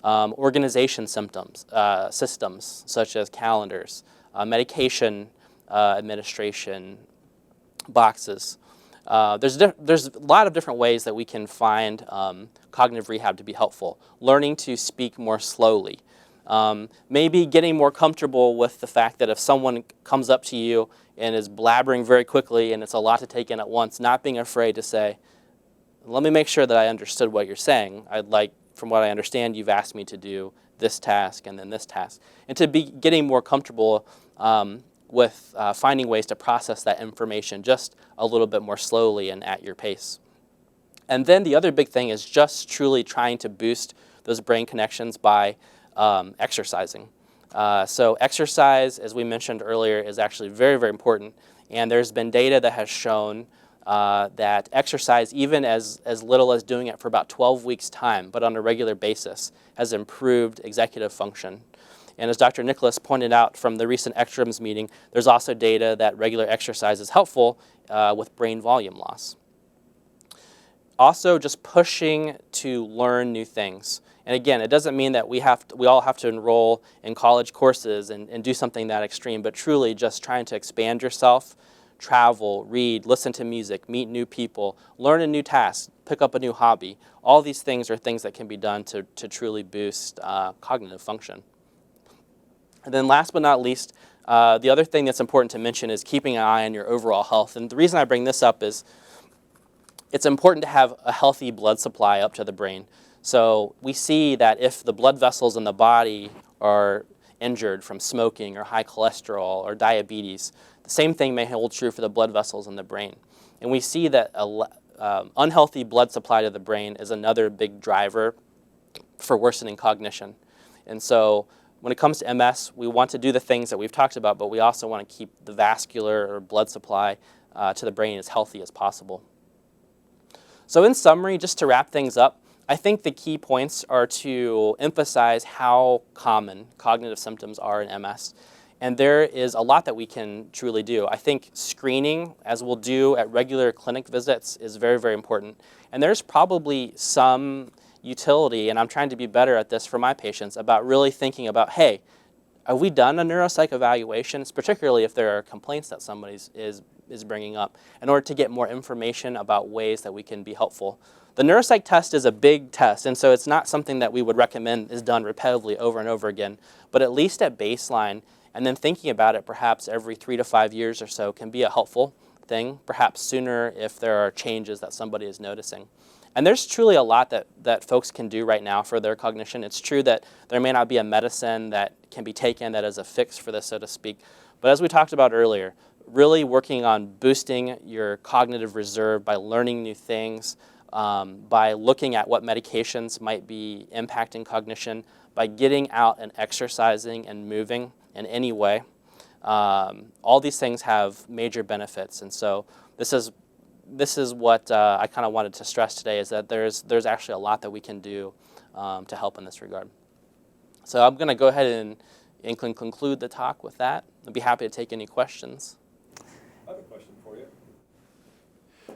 D: Organization systems such as calendars, medication administration boxes. There's a lot of different ways that we can find cognitive rehab to be helpful. Learning to speak more slowly. Maybe getting more comfortable with the fact that if someone comes up to you and is blabbering very quickly and it's a lot to take in at once, not being afraid to say, let me make sure that I understood what you're saying. From what I understand, you've asked me to do this task and then this task. And to be getting more comfortable with finding ways to process that information just a little bit more slowly and at your pace. And then the other big thing is just truly trying to boost those brain connections by exercising. So exercise, as we mentioned earlier, is actually very, very important. And there's been data that has shown that exercise, even as little as doing it for about 12 weeks' time, but on a regular basis, has improved executive function. And as Dr. Nicholas pointed out from the recent ECTRIMS meeting, there's also data that regular exercise is helpful with brain volume loss. Also, just pushing to learn new things. And again, it doesn't mean that we all have to enroll in college courses and do something that extreme, but truly just trying to expand yourself, travel, read, listen to music, meet new people, learn a new task, pick up a new hobby. All these things are things that can be done to truly boost cognitive function. And then last but not least, the other thing that's important to mention is keeping an eye on your overall health. And the reason I bring this up is it's important to have a healthy blood supply up to the brain. So we see that if the blood vessels in the body are injured from smoking or high cholesterol or diabetes. The same thing may hold true for the blood vessels in the brain. And we see that unhealthy blood supply to the brain is another big driver for worsening cognition. And so when it comes to MS, we want to do the things that we've talked about, but we also want to keep the vascular or blood supply to the brain as healthy as possible. So in summary, just to wrap things up, I think the key points are to emphasize how common cognitive symptoms are in MS. And there is a lot that we can truly do. I think screening, as we'll do at regular clinic visits, is very, very important. And there's probably some utility, and I'm trying to be better at this for my patients, about really thinking about, hey, have we done a neuropsych evaluation, particularly if there are complaints that somebody is bringing up, in order to get more information about ways that we can be helpful. The neuropsych test is a big test, and so it's not something that we would recommend is done repetitively over and over again, but at least at baseline, and then thinking about it perhaps every 3 to 5 years or so can be a helpful thing, perhaps sooner if there are changes that somebody is noticing. And there's truly a lot that folks can do right now for their cognition. It's true that there may not be a medicine that can be taken that is a fix for this, so to speak, but as we talked about earlier, really working on boosting your cognitive reserve by learning new things, by looking at what medications might be impacting cognition, by getting out and exercising and moving in any way. All these things have major benefits, and so this is what I kind of wanted to stress today, is that there's actually a lot that we can do to help in this regard. So I'm going to go ahead and conclude the talk with that. I'd be happy to take any questions.
B: I have a question for you.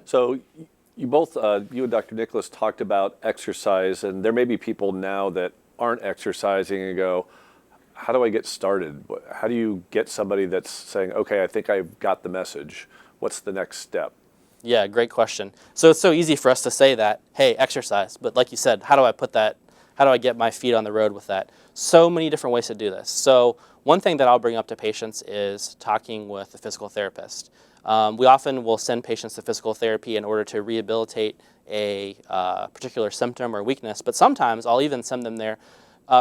B: So you both, you and Dr. Nicholas, talked about exercise, and there may be people now that aren't exercising and go, how do I get started? How do you get somebody that's saying, okay, I think I've got the message. What's the next step?
D: Yeah, great question. So it's so easy for us to say that, hey, exercise. But like you said, how do I get my feet on the road with that? So many different ways to do this. So one thing that I'll bring up to patients is talking with a physical therapist. We often will send patients to physical therapy in order to rehabilitate a particular symptom or weakness, but sometimes I'll even send them there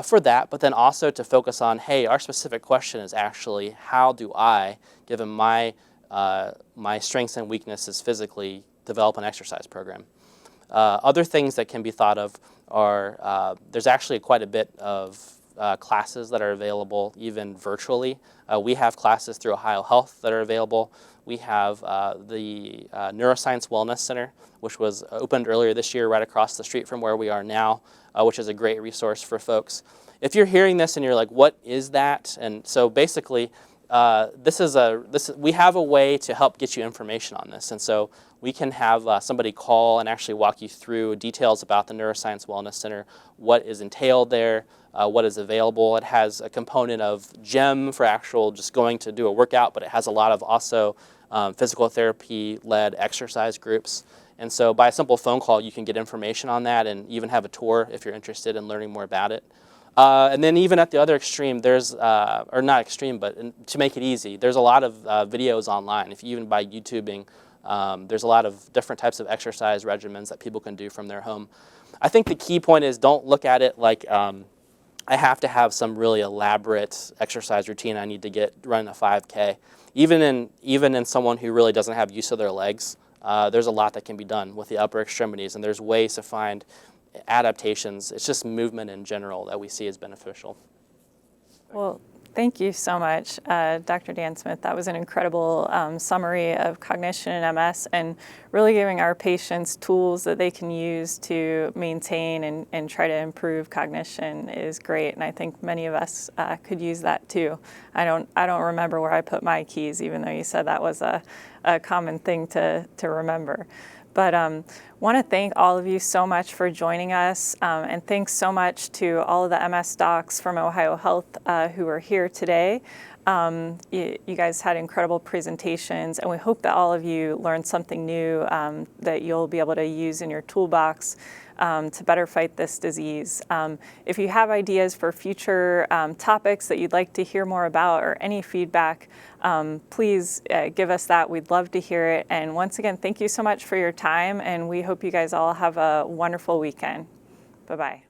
D: for that, but then also to focus on, hey, our specific question is actually, how do I, given my strengths and weaknesses physically, develop an exercise program? Other things that can be thought of are, there's actually quite a bit of classes that are available even virtually. We have classes through OhioHealth that are available. We have the Neuroscience Wellness Center, which was opened earlier this year right across the street from where we are now, which is a great resource for folks. If you're hearing this and you're like, what is that? And so basically, we have a way to help get you information on this. And so we can have somebody call and actually walk you through details about the Neuroscience Wellness Center, what is entailed there, what is available. It has a component of gym for actual just going to do a workout, but it has a lot of also physical therapy-led exercise groups. And so by a simple phone call, you can get information on that and even have a tour if you're interested in learning more about it. And then even at the other extreme, there's, or not extreme, but to make it easy, there's a lot of videos online. If you even by YouTubing, there's a lot of different types of exercise regimens that people can do from their home. I think the key point is don't look at it like I have to have some really elaborate exercise routine I need to get running a 5K. Even in someone who really doesn't have use of their legs, there's a lot that can be done with the upper extremities, and there's ways to find adaptations. It's just movement in general that we see as beneficial.
A: Well, thank you so much, Dr. Dan Smith. That was an incredible summary of cognition and MS, and really giving our patients tools that they can use to maintain and try to improve cognition is great. And I think many of us could use that too. I don't remember where I put my keys, even though you said that was a common thing to remember. But want to thank all of you so much for joining us, and thanks so much to all of the MS docs from OhioHealth who are here today. You guys had incredible presentations, and we hope that all of you learned something new that you'll be able to use in your toolbox to better fight this disease. If you have ideas for future topics that you'd like to hear more about or any feedback, please give us that. We'd love to hear it. And once again, thank you so much for your time, and we hope you guys all have a wonderful weekend. Bye-bye.